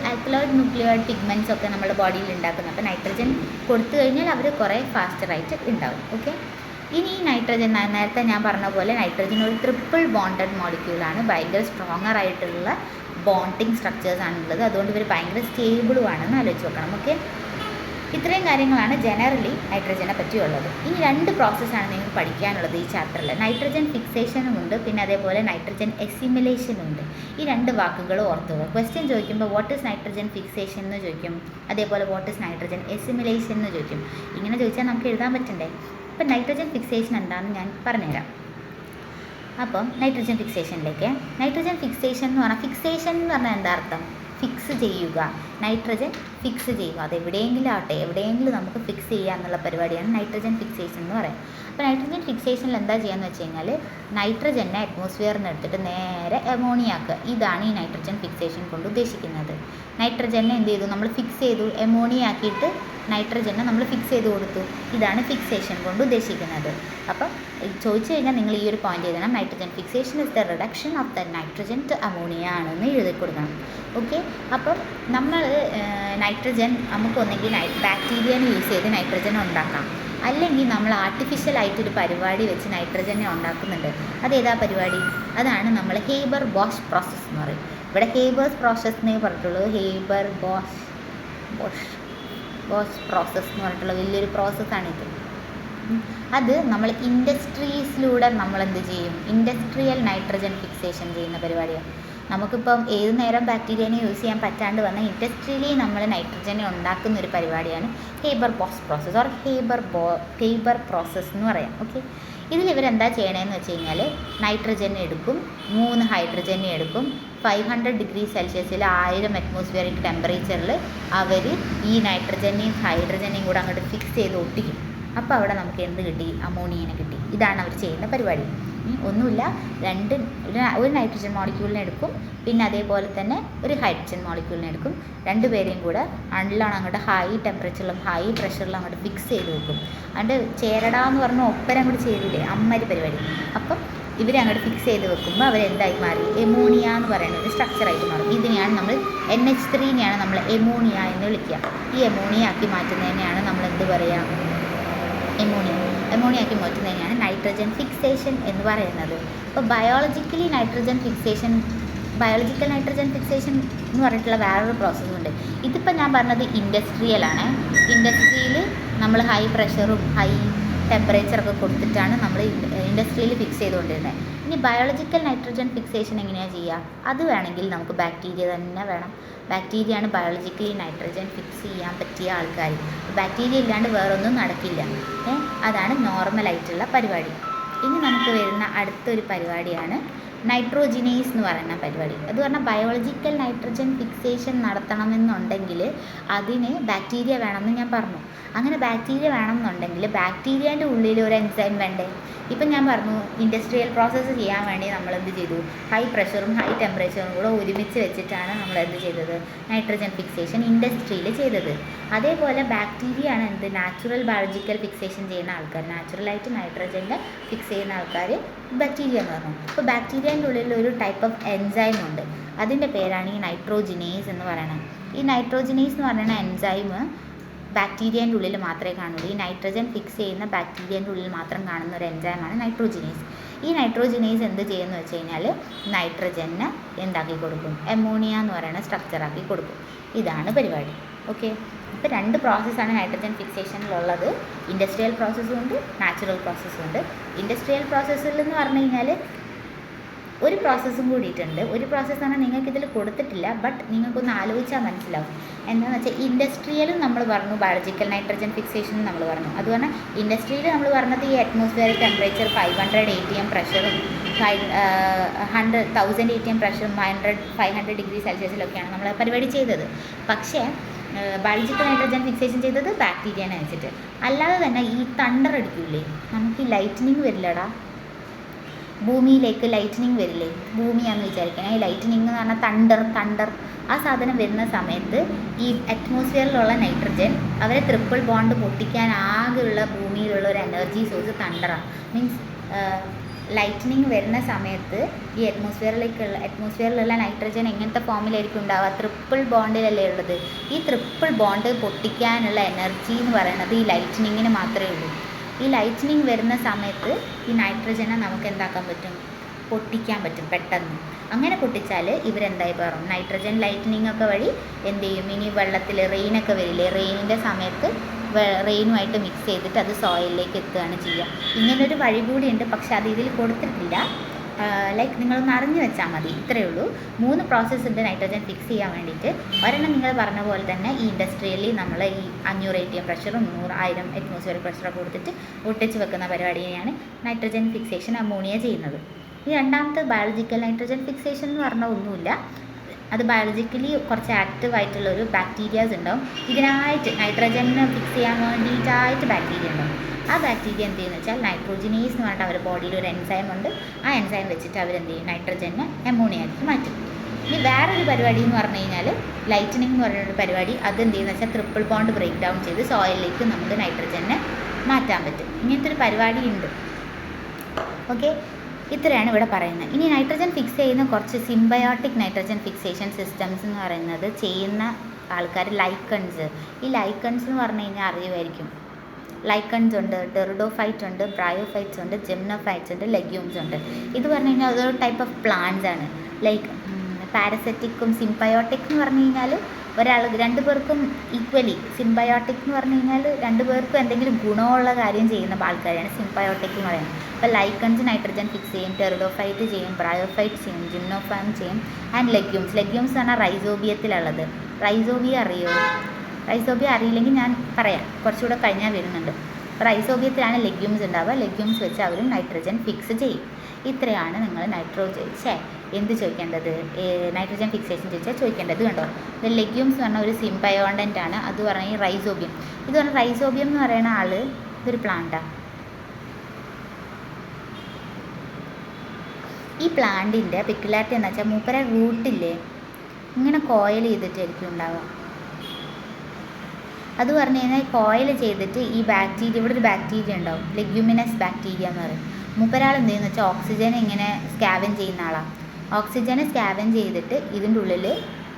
ന്യൂക്ലിയോയിഡ്, പിഗ്മെൻറ്റ്സ് ഒക്കെ നമ്മുടെ ബോഡിയിൽ ഉണ്ടാക്കുന്നത്. അപ്പോൾ നൈട്രജൻ കൊടുത്തു കഴിഞ്ഞാൽ അവർ കുറേ ഫാസ്റ്ററായിട്ട് ഉണ്ടാവും. ഓക്കെ, ഇനി ഈ നൈട്രജൻ, നേരത്തെ ഞാൻ പറഞ്ഞ പോലെ നൈട്രജൻ ഒരു ട്രിപ്പിൾ ബോണ്ടഡ് മോളിക്യൂളാണ്. ഭയങ്കര സ്ട്രോങ്ങർ ആയിട്ടുള്ള ബോണ്ടിങ് സ്ട്രക്ചേഴ്സാണുള്ളത്. അതുകൊണ്ട് ഇവർ ഭയങ്കര സ്റ്റേബിളും ആണെന്ന് ആലോചിച്ച് നോക്കണം. ഓക്കെ, ഇത്രയും കാര്യങ്ങളാണ് ജനറലി നൈട്രജനെ പറ്റിയുള്ളത്. ഇനി 2 പ്രോസസ്സാണ് നിങ്ങൾക്ക് പഠിക്കാനുള്ളത് ഈ ചാപ്റ്ററിൽ. നൈട്രജൻ ഫിക്സേഷനും ഉണ്ട്, പിന്നെ അതേപോലെ നൈട്രജൻ എസിമിലേഷനും ഉണ്ട്. ഈ 2 വാക്കുകൾ ഓർത്തുക. ക്വസ്റ്റ്യൻ ചോദിക്കുമ്പോൾ വാട്ട് ഈസ് നൈട്രജൻ ഫിക്സേഷൻ എന്ന് ചോദിക്കും, അതേപോലെ വാട്ട് ഈസ് നൈട്രജൻ എസിമിലേഷൻ എന്ന് ചോദിക്കും. ഇങ്ങനെ ചോദിച്ചാൽ നമുക്ക് എഴുതാൻ പറ്റണ്ടേ? അപ്പം നൈട്രജൻ ഫിക്സേഷൻ എന്താണെന്ന് ഞാൻ പറഞ്ഞുതരാം. അപ്പം നൈട്രജൻ ഫിക്സേഷനിലേക്ക്, നൈട്രജൻ ഫിക്സേഷൻ എന്ന് പറഞ്ഞാൽ, ഫിക്സേഷൻ എന്ന് പറഞ്ഞാൽ എന്താ അർത്ഥം? ഫിക്സ് ചെയ്യുക. നൈട്രജൻ ഫിക്സ് ചെയ്യുക, അത് എവിടെയെങ്കിലും ആവട്ടെ, എവിടെയെങ്കിലും നമുക്ക് ഫിക്സ് ചെയ്യുക എന്നുള്ള പരിപാടിയാണ് നൈട്രജൻ ഫിക്സേഷൻ എന്ന് പറയുന്നത്. അപ്പോൾ നൈട്രജൻ ഫിക്സേഷനിൽ എന്താ ചെയ്യുകയെന്ന് വെച്ച് കഴിഞ്ഞാൽ, നൈട്രജനെ അറ്റ്മോസ്ഫിയറിൽ നിന്ന് എടുത്തിട്ട് നേരെ അമോണിയാക്കുക. ഇതാണ് ഈ നൈട്രജൻ ഫിക്സേഷൻ കൊണ്ട് ഉദ്ദേശിക്കുന്നത്. നൈട്രജനെ എന്ത് ചെയ്തു? നമ്മൾ ഫിക്സ് ചെയ്തു, അമോണിയാക്കിയിട്ട് നൈട്രജനെ നമ്മൾ ഫിക്സ് ചെയ്ത് കൊടുത്തു. ഇതാണ് ഫിക്സേഷൻ കൊണ്ട് ഉദ്ദേശിക്കുന്നത്. അപ്പം ചോദിച്ചു കഴിഞ്ഞാൽ നിങ്ങൾ ഈ ഒരു പോയിന്റ് എഴുതണം, nitrogen fixation is the reduction of the nitrogen to ammonia ആണെന്ന് എഴുതി കൊടുക്കണം. ഓക്കെ, അപ്പം നമ്മൾ നൈട്രജൻ നമുക്കൊന്നെങ്കിൽ ബാക്ടീരിയനെ യൂസ് ചെയ്ത് നൈട്രജൻ ഉണ്ടാക്കാം, അല്ലെങ്കിൽ നമ്മൾ ആർട്ടിഫിഷ്യലായിട്ടൊരു പരിപാടി വെച്ച് നൈട്രജനെ ഉണ്ടാക്കുന്നുണ്ട്. അതേതാ പരിപാടി? അതാണ് നമ്മൾ ഹേബർ ബോഷ് പ്രോസസ്സ് എന്ന് പറയും. ഇവിടെ ഹേബേഴ്സ് പ്രോസസ്സ് എന്നേ പറഞ്ഞിട്ടുള്ളൂ. ഹേബർ ബോഷ് പ്രോസസ്സ് എന്ന് പറഞ്ഞിട്ടുള്ള വലിയൊരു പ്രോസസ്സാണിത്. അത് നമ്മൾ ഇൻഡസ്ട്രീസിലൂടെ നമ്മൾ എന്ത് ചെയ്യും? ഇൻഡസ്ട്രിയൽ നൈട്രജൻ ഫിക്സേഷൻ ചെയ്യുന്ന പരിപാടിയാണ്. നമുക്കിപ്പം ഏത് നേരം ബാക്ടീരിയനെ യൂസ് ചെയ്യാൻ പറ്റാണ്ട് വന്ന ഇൻഡസ്ട്രിയലി നമ്മൾ നൈട്രജനെ ഉണ്ടാക്കുന്ന ഒരു പരിപാടിയാണ് Haber Bosch process or Haber process എന്ന് പറയാം. ഓക്കെ, ഇതിൽ ഇവരെന്താ ചെയ്യണമെന്ന് വെച്ച് കഴിഞ്ഞാൽ, നൈട്രജൻ എടുക്കും, 3 ഹൈഡ്രജനെ എടുക്കും, 500 ഡിഗ്രി സെൽഷ്യസിൽ 1000 അറ്റ്മോസ്ഫിയറിക് ടെമ്പറേച്ചറിൽ അവർ ഈ നൈട്രജനെയും ഹൈഡ്രജനെയും കൂടെ അങ്ങോട്ട് ഫിക്സ് ചെയ്ത് ഒട്ടിക്കും. അപ്പോൾ അവിടെ നമുക്ക് എന്ത് കിട്ടി? അമോണിയനെ കിട്ടി. ഇതാണ് അവർ ചെയ്യുന്ന പരിപാടി. ഒന്നുമില്ല, ഒരു നൈട്രജൻ മോളിക്യൂളിനെ എടുക്കും, പിന്നെ അതേപോലെ തന്നെ ഒരു ഹൈഡ്രജൻ മോളിക്യൂളിനെ എടുക്കും, 2 പേരെയും കൂടെ നല്ലോണം അങ്ങോട്ട് ഹൈ ടെമ്പറേച്ചറിലും ഹൈ പ്രഷറിലും അങ്ങോട്ട് ഫിക്സ് ചെയ്ത് വെക്കും. അതുകൊണ്ട് ചേരടാന്ന് പറഞ്ഞാൽ ഒപ്പരം അങ്ങോട്ട് ചേരില്ലേ, അമ്മൊരു പരിപാടി. അപ്പം ഇവരെ അങ്ങോട്ട് ഫിക്സ് ചെയ്ത് വെക്കുമ്പോൾ അവരെന്തായി മാറി? എമോണിയ എന്ന് പറയുന്നത് സ്ട്രക്ചറായിട്ട് മാറും. ഇതിനെയാണ് നമ്മൾ NH3നെയാണ് നമ്മൾ എമോണിയ എന്ന് വിളിക്കുക. ഈ എമോണിയ ആക്കി മാറ്റുന്നതിനെയാണ് നമ്മൾ എന്ത് പറയുക? അമോണിയാക്കി മാറ്റുന്നതിനാണ് നൈട്രജൻ ഫിക്സേഷൻ എന്ന് പറയുന്നത്. അപ്പോൾ ബയോളജിക്കൽ നൈട്രജൻ ഫിക്സേഷൻ എന്ന് പറഞ്ഞിട്ടുള്ള വേറൊരു പ്രോസസ്സുണ്ട്. ഇതിപ്പോൾ ഞാൻ പറഞ്ഞത് ഇൻഡസ്ട്രിയലാണ്. ഇൻഡസ്ട്രിയിൽ നമ്മൾ ഹൈ പ്രഷറും ഹൈ ടെമ്പറേച്ചറൊക്കെ കൊടുത്തിട്ടാണ് നമ്മൾ ഇൻഡസ്ട്രിയിൽ ഫിക്സ് ചെയ്തുകൊണ്ടിരുന്നത്. ഇനി ബയോളജിക്കൽ നൈട്രജൻ ഫിക്സേഷൻ എങ്ങനെയാണ് ചെയ്യുക? അത് വേണമെങ്കിൽ നമുക്ക് ബാക്ടീരിയ തന്നെ വേണം. ബാക്ടീരിയയാണ് ബയോളജിക്കലി നൈട്രജൻ ഫിക്സ് ചെയ്യാൻ പറ്റിയ ആൾക്കാർ. ബാക്ടീരിയ ഇല്ലാണ്ട് വേറൊന്നും നടക്കില്ല. അതാണ് നോർമലായിട്ടുള്ള പരിപാടി. ഇനി നമുക്ക് വരുന്ന അടുത്തൊരു പരിപാടിയാണ് നൈട്രോജിനേസ് എന്ന് പറയുന്ന പരിപാടി. അത് പറഞ്ഞാൽ ബയോളജിക്കൽ നൈട്രജൻ ഫിക്സേഷൻ നടത്തണമെന്നുണ്ടെങ്കിൽ അതിന് ബാക്ടീരിയ വേണമെന്ന് ഞാൻ പറഞ്ഞു. അങ്ങനെ ബാക്ടീരിയ വേണമെന്നുണ്ടെങ്കിൽ ബാക്ടീരിയൻ്റെ ഉള്ളിൽ ഒരു എൻസൈം വേണ്ടേ? ഇപ്പം ഞാൻ പറഞ്ഞു, ഇൻഡസ്ട്രിയൽ പ്രോസസ്സ് ചെയ്യാൻ വേണ്ടി നമ്മൾ എന്ത് ചെയ്തു? ഹൈ പ്രഷറും ഹൈ ടെമ്പറേച്ചറും കൂടെ ഒരുമിച്ച് വെച്ചിട്ടാണ് നമ്മൾ എന്ത് ചെയ്തത്? നൈട്രജൻ ഫിക്സേഷൻ ഇൻഡസ്ട്രിയിൽ ചെയ്തത്. അതേപോലെ ബാക്ടീരിയ ആണ് എന്ത്? നാച്ചുറൽ ബയോളജിക്കൽ ഫിക്സേഷൻ ചെയ്യുന്ന ആൾക്കാർ. നാച്ചുറലായിട്ട് നൈട്രജനെ ഫിക്സ് ചെയ്യുന്ന ആൾക്കാർ ബാക്ടീരിയ എന്ന് പറഞ്ഞു. അപ്പോൾ ബാക്ടീരിയൻ്റെ ഉള്ളിൽ ഒരു ടൈപ്പ് ഓഫ് എൻസൈം ഉണ്ട്. അതിൻ്റെ പേരാണ് ഈ നൈട്രോജിനേസ് എന്ന് പറയുന്നത്. ഈ നൈട്രോജിനേസ് എന്ന് പറയുന്ന എൻസൈം ബാക്ടീരിയൻ്റെ ഉള്ളിൽ മാത്രമേ കാണുള്ളൂ. ഈ നൈട്രജൻ ഫിക്സ് ചെയ്യുന്ന ബാക്ടീരിയൻ്റെ ഉള്ളിൽ മാത്രം കാണുന്ന ഒരു എൻസൈമാണ് നൈട്രോജിനേസ്. ഈ നൈട്രോജിനേസ് എന്ത് ചെയ്യുമെന്ന് വെച്ച് കഴിഞ്ഞാൽ നൈട്രജനെ എന്താക്കി കൊടുക്കും? അമോണിയ എന്ന് പറയുന്ന സ്ട്രക്ചറാക്കി കൊടുക്കും. ഇതാണ് പരിപാടി. ഓക്കെ, അപ്പോൾ 2 പ്രോസസ്സാണ് നൈട്രജൻ ഫിക്സേഷനിലുള്ളത്. ഇൻഡസ്ട്രിയൽ പ്രോസസ്സും ഉണ്ട്, നാച്ചുറൽ പ്രോസസ്സും ഉണ്ട്. ഇൻഡസ്ട്രിയൽ പ്രോസസ്സിൽ എന്ന് പറഞ്ഞു കഴിഞ്ഞാൽ ഒരു പ്രോസസ്സും കൂടിയിട്ടുണ്ട്. ഒരു പ്രോസസ്സാണ് നിങ്ങൾക്കിതിൽ കൊടുത്തിട്ടില്ല, ബട്ട് നിങ്ങൾക്കൊന്ന് ആലോചിച്ചാൽ മനസ്സിലാവും. എന്താണെന്ന് വെച്ചാൽ ഇൻഡസ്ട്രിയലും നമ്മൾ പറഞ്ഞു, ബയോളജിക്കൽ നൈട്രജൻ ഫിക്സേഷനും നമ്മൾ പറഞ്ഞു. അത് പറഞ്ഞാൽ ഇൻഡസ്ട്രിയിൽ നമ്മൾ പറഞ്ഞത് ഈ അറ്റ്മോസ്ഫിയറിക് ടെമ്പറേച്ചർ 500 ATM പ്രഷറും 1000 ATM പ്രഷറും 500 ഡിഗ്രി സെൽഷ്യസിലൊക്കെയാണ് നമ്മൾ പരിപാടി ചെയ്തത്. പക്ഷേ ബയോളജിക്കൽ നൈട്രജൻ ഫിക്സേഷൻ ചെയ്തത് ബാക്ടീരിയനെ വെച്ചിട്ട്. അല്ലാതെ തന്നെ ഈ തണ്ടർ അടിക്കൂലേ, നമുക്ക് ഈ ലൈറ്റനിങ് വരില്ലടാ, ഭൂമിയിലേക്ക് ലൈറ്റനിങ് വരില്ലേ, ഭൂമിയാണെന്ന് വിചാരിക്കണം. ഈ ലൈറ്റനിങ് എന്ന് പറഞ്ഞാൽ തണ്ടർ ആ സാധനം വരുന്ന സമയത്ത് ഈ അറ്റ്മോസ്ഫിയറിലുള്ള നൈട്രജൻ അവരെ ട്രിപ്പിൾ ബോണ്ട് പൊട്ടിക്കാൻ ആകെയുള്ള ഭൂമിയിലുള്ള ഒരു എനർജി സോഴ്സ് തണ്ടറാണ്. മീൻസ് ലൈറ്റനിങ് വരുന്ന സമയത്ത് ഈ അറ്റ്മോസ്ഫിയറിലുള്ള നൈട്രജൻ എങ്ങനത്തെ ഫോമിലായിരിക്കും ഉണ്ടാവുക, ട്രിപ്പിൾ ബോണ്ടിലല്ലേ ഉള്ളത്. ഈ ട്രിപ്പിൾ ബോണ്ട് പൊട്ടിക്കാനുള്ള എനർജി എന്ന് പറയുന്നത് ഈ ലൈറ്റനിങ്ങിന് മാത്രമേ ഉള്ളൂ. ഈ ലൈറ്റനിങ് വരുന്ന സമയത്ത് ഈ നൈട്രജനെ നമുക്ക് എന്താക്കാൻ പറ്റും, പൊട്ടിക്കാൻ പറ്റും പെട്ടെന്ന്. അങ്ങനെ പൊട്ടിച്ചാൽ ഇവരെന്തായി മാറും, നൈട്രജൻ ലൈറ്റനിങ് ഒക്കെ വഴി എന്ത് ചെയ്യും, ഇനി വെള്ളത്തിൽ റെയിനൊക്കെ വരില്ലേ, റെയിനിൻ്റെ സമയത്ത് റെയിനുമായിട്ട് മിക്സ് ചെയ്തിട്ട് അത് സോയിലിലേക്ക് എത്തുകയാണ് ചെയ്യുക. ഇങ്ങനൊരു വഴി കൂടിയുണ്ട്, പക്ഷെ അത് ഇതിൽ കൊടുത്തിട്ടില്ല. ലൈക്ക് നിങ്ങളൊന്ന് അറിഞ്ഞു വെച്ചാൽ മതി, ഇത്രയേ ഉള്ളൂ. 3 പ്രോസസ്സ് ഉണ്ട് നൈട്രജൻ ഫിക്സ് ചെയ്യാൻ വേണ്ടിയിട്ട്. ഒരെണ്ണം നിങ്ങൾ പറഞ്ഞ പോലെ തന്നെ ഈ ഇൻഡസ്ട്രിയലി നമ്മൾ ഈ 500 ATM പ്രഷറും 1000 അറ്റ്മോസ്ഫിയർ പ്രഷറൊക്കെ കൊടുത്തിട്ട് ഒട്ടിച്ച് വെക്കുന്ന പരിപാടിയാണ് നൈട്രജൻ ഫിക്സേഷൻ അമോണിയ ചെയ്യുന്നത്. ഈ രണ്ടാമത്തെ ബയോളജിക്കൽ നൈട്രജൻ ഫിക്സേഷൻ എന്ന് പറഞ്ഞാൽ ഒന്നുമില്ല, അത് ബയോളജിക്കലി കുറച്ച് ആക്റ്റീവായിട്ടുള്ളൊരു ബാക്ടീരിയാസ് ഉണ്ടാവും. ഇതിനായിട്ട് നൈട്രജനെ ഫിക്സ് ചെയ്യാൻ വേണ്ടിയിട്ടായിട്ട് ബാക്ടീരിയ ഉണ്ടാവും. ആ ബാക്ടീരിയ എന്ത് ചെയ്യുന്നത് വെച്ചാൽ നൈട്രോജിനേസ് എന്ന് പറഞ്ഞിട്ട് അവരുടെ ബോഡിയിൽ ഒരു എൻസൈം ഉണ്ട്. ആ എൻസൈം വെച്ചിട്ട് അവരെന്ത് ചെയ്യും, നൈട്രജനെ അമോണിയാക്കി മാറ്റും. ഇനി വേറൊരു പരിപാടി എന്ന് പറഞ്ഞു കഴിഞ്ഞാൽ ലൈറ്റനിങ് എന്ന് പറയുന്നൊരു പരിപാടി. അത് എന്ത് ചെയ്യുന്നത് വെച്ചാൽ ട്രിപ്പിൾ ബോണ്ട് ബ്രേക്ക് ഡൗൺ ചെയ്ത് സോയിലിലേക്ക് നമുക്ക് നൈട്രജനെ മാറ്റാൻ പറ്റും. ഇങ്ങനത്തെ ഒരു പരിപാടി ഉണ്ട്. ഓക്കെ, ഇത്രയാണ് ഇവിടെ പറയുന്നത്. ഇനി നൈട്രജൻ ഫിക്സ് ചെയ്യുന്ന കുറച്ച് സിംബയോട്ടിക് നൈട്രജൻ ഫിക്സേഷൻ സിസ്റ്റംസ് എന്ന് പറയുന്നത് ചെയ്യുന്ന ആൾക്കാർ ലൈക്കൺസ്. ഈ ലൈക്കൺസ് എന്ന് പറഞ്ഞു കഴിഞ്ഞാൽ അറിയുമായിരിക്കും. ലൈക്കൺസ് ഉണ്ട്, ടെറിഡോഫൈറ്റ് ഉണ്ട്, ബ്രയോഫൈറ്റ്സ് ഉണ്ട്, ജെംനോഫൈറ്റ്സ് ഉണ്ട്, ലെഗ്യൂംസ് ഉണ്ട്. ഇത് പറഞ്ഞു കഴിഞ്ഞാൽ അതൊരു ടൈപ്പ് ഓഫ് പ്ലാന്റ്സ് ആണ്. ലൈക്ക് പാരസെറ്റിക്കും സിംബയോട്ടിക് എന്ന് പറഞ്ഞു കഴിഞ്ഞാൽ രണ്ടു പേർക്കും ഈക്വലി. സിംബയോട്ടിക് എന്ന് പറഞ്ഞു കഴിഞ്ഞാൽ രണ്ടു പേർക്കും എന്തെങ്കിലും ഗുണമുള്ള കാര്യം ചെയ്യുന്ന ആൾക്കാരെയാണ് സിംബയോട്ടിക് എന്ന് പറയുന്നത്. അപ്പോൾ ലൈക്കൺസ് നൈട്രജൻ ഫിക്സ് ചെയ്യും, ടെറിഡോഫൈറ്റ് ചെയ്യും, ബ്രയോഫൈറ്റ് ചെയ്യും, ജിംനോഫാം ചെയ്യും, ആൻഡ് ലെഗ്യൂംസ് എന്ന് പറഞ്ഞാൽ റൈസോബിയത്തിലുള്ളത്. റൈസോബിയ അറിയോ? റൈസോബിയ അറിയില്ലെങ്കിൽ ഞാൻ പറയാം, കുറച്ചുകൂടെ കഴിഞ്ഞാൽ വരുന്നുണ്ട്. അപ്പോൾ റൈസോബിയത്തിലാണ് ലെഗ്യൂംസ് ഉണ്ടാവുക. ലെഗ്യൂംസ് വെച്ച് അവർ നൈട്രജൻ ഫിക്സ് ചെയ്യും. ഇത്രയാണ് നിങ്ങൾ എന്ത് ചോദിക്കേണ്ടത്, നൈട്രജൻ ഫിക്സേഷൻ ചോദിക്കേണ്ടത്. കണ്ടോ, ഇത് ലെഗ്യൂംസ് എന്ന് പറഞ്ഞാൽ ഒരു സിംബയോണ്ടൻ്റ് ആണ്. അത് പറഞ്ഞാൽ ഈ റൈസോബിയം. ഇത് പറഞ്ഞാൽ റൈസോബിയം എന്ന് പറയുന്ന ആൾ ഇതൊരു പ്ലാന്റാണ്. ഈ പ്ലാന്റിൻ്റെ പെക്യുലാരിറ്റി എന്ന് വെച്ചാൽ മൂപ്പര റൂട്ടില്ലേ ഇങ്ങനെ കോയിൽ ചെയ്തിട്ടായിരിക്കും ഉണ്ടാവുക. അത് പറഞ്ഞു കഴിഞ്ഞാൽ കോയിൽ ചെയ്തിട്ട് ഈ ബാക്ടീരിയ, ഇവിടെ ഒരു ബാക്ടീരിയ ഉണ്ടാവും, ലെഗ്യൂമിനസ് ബാക്ടീരിയ എന്ന് പറയും. മൂപ്പരാൾ എന്ത് ചെയ്യുന്നത് വെച്ചാൽ ഓക്സിജനെ ഇങ്ങനെ സ്കാവൻ ചെയ്യുന്ന ആളാണ്. ഓക്സിജനെ സ്കാവൻ ചെയ്തിട്ട് ഇതിൻ്റെ ഉള്ളിൽ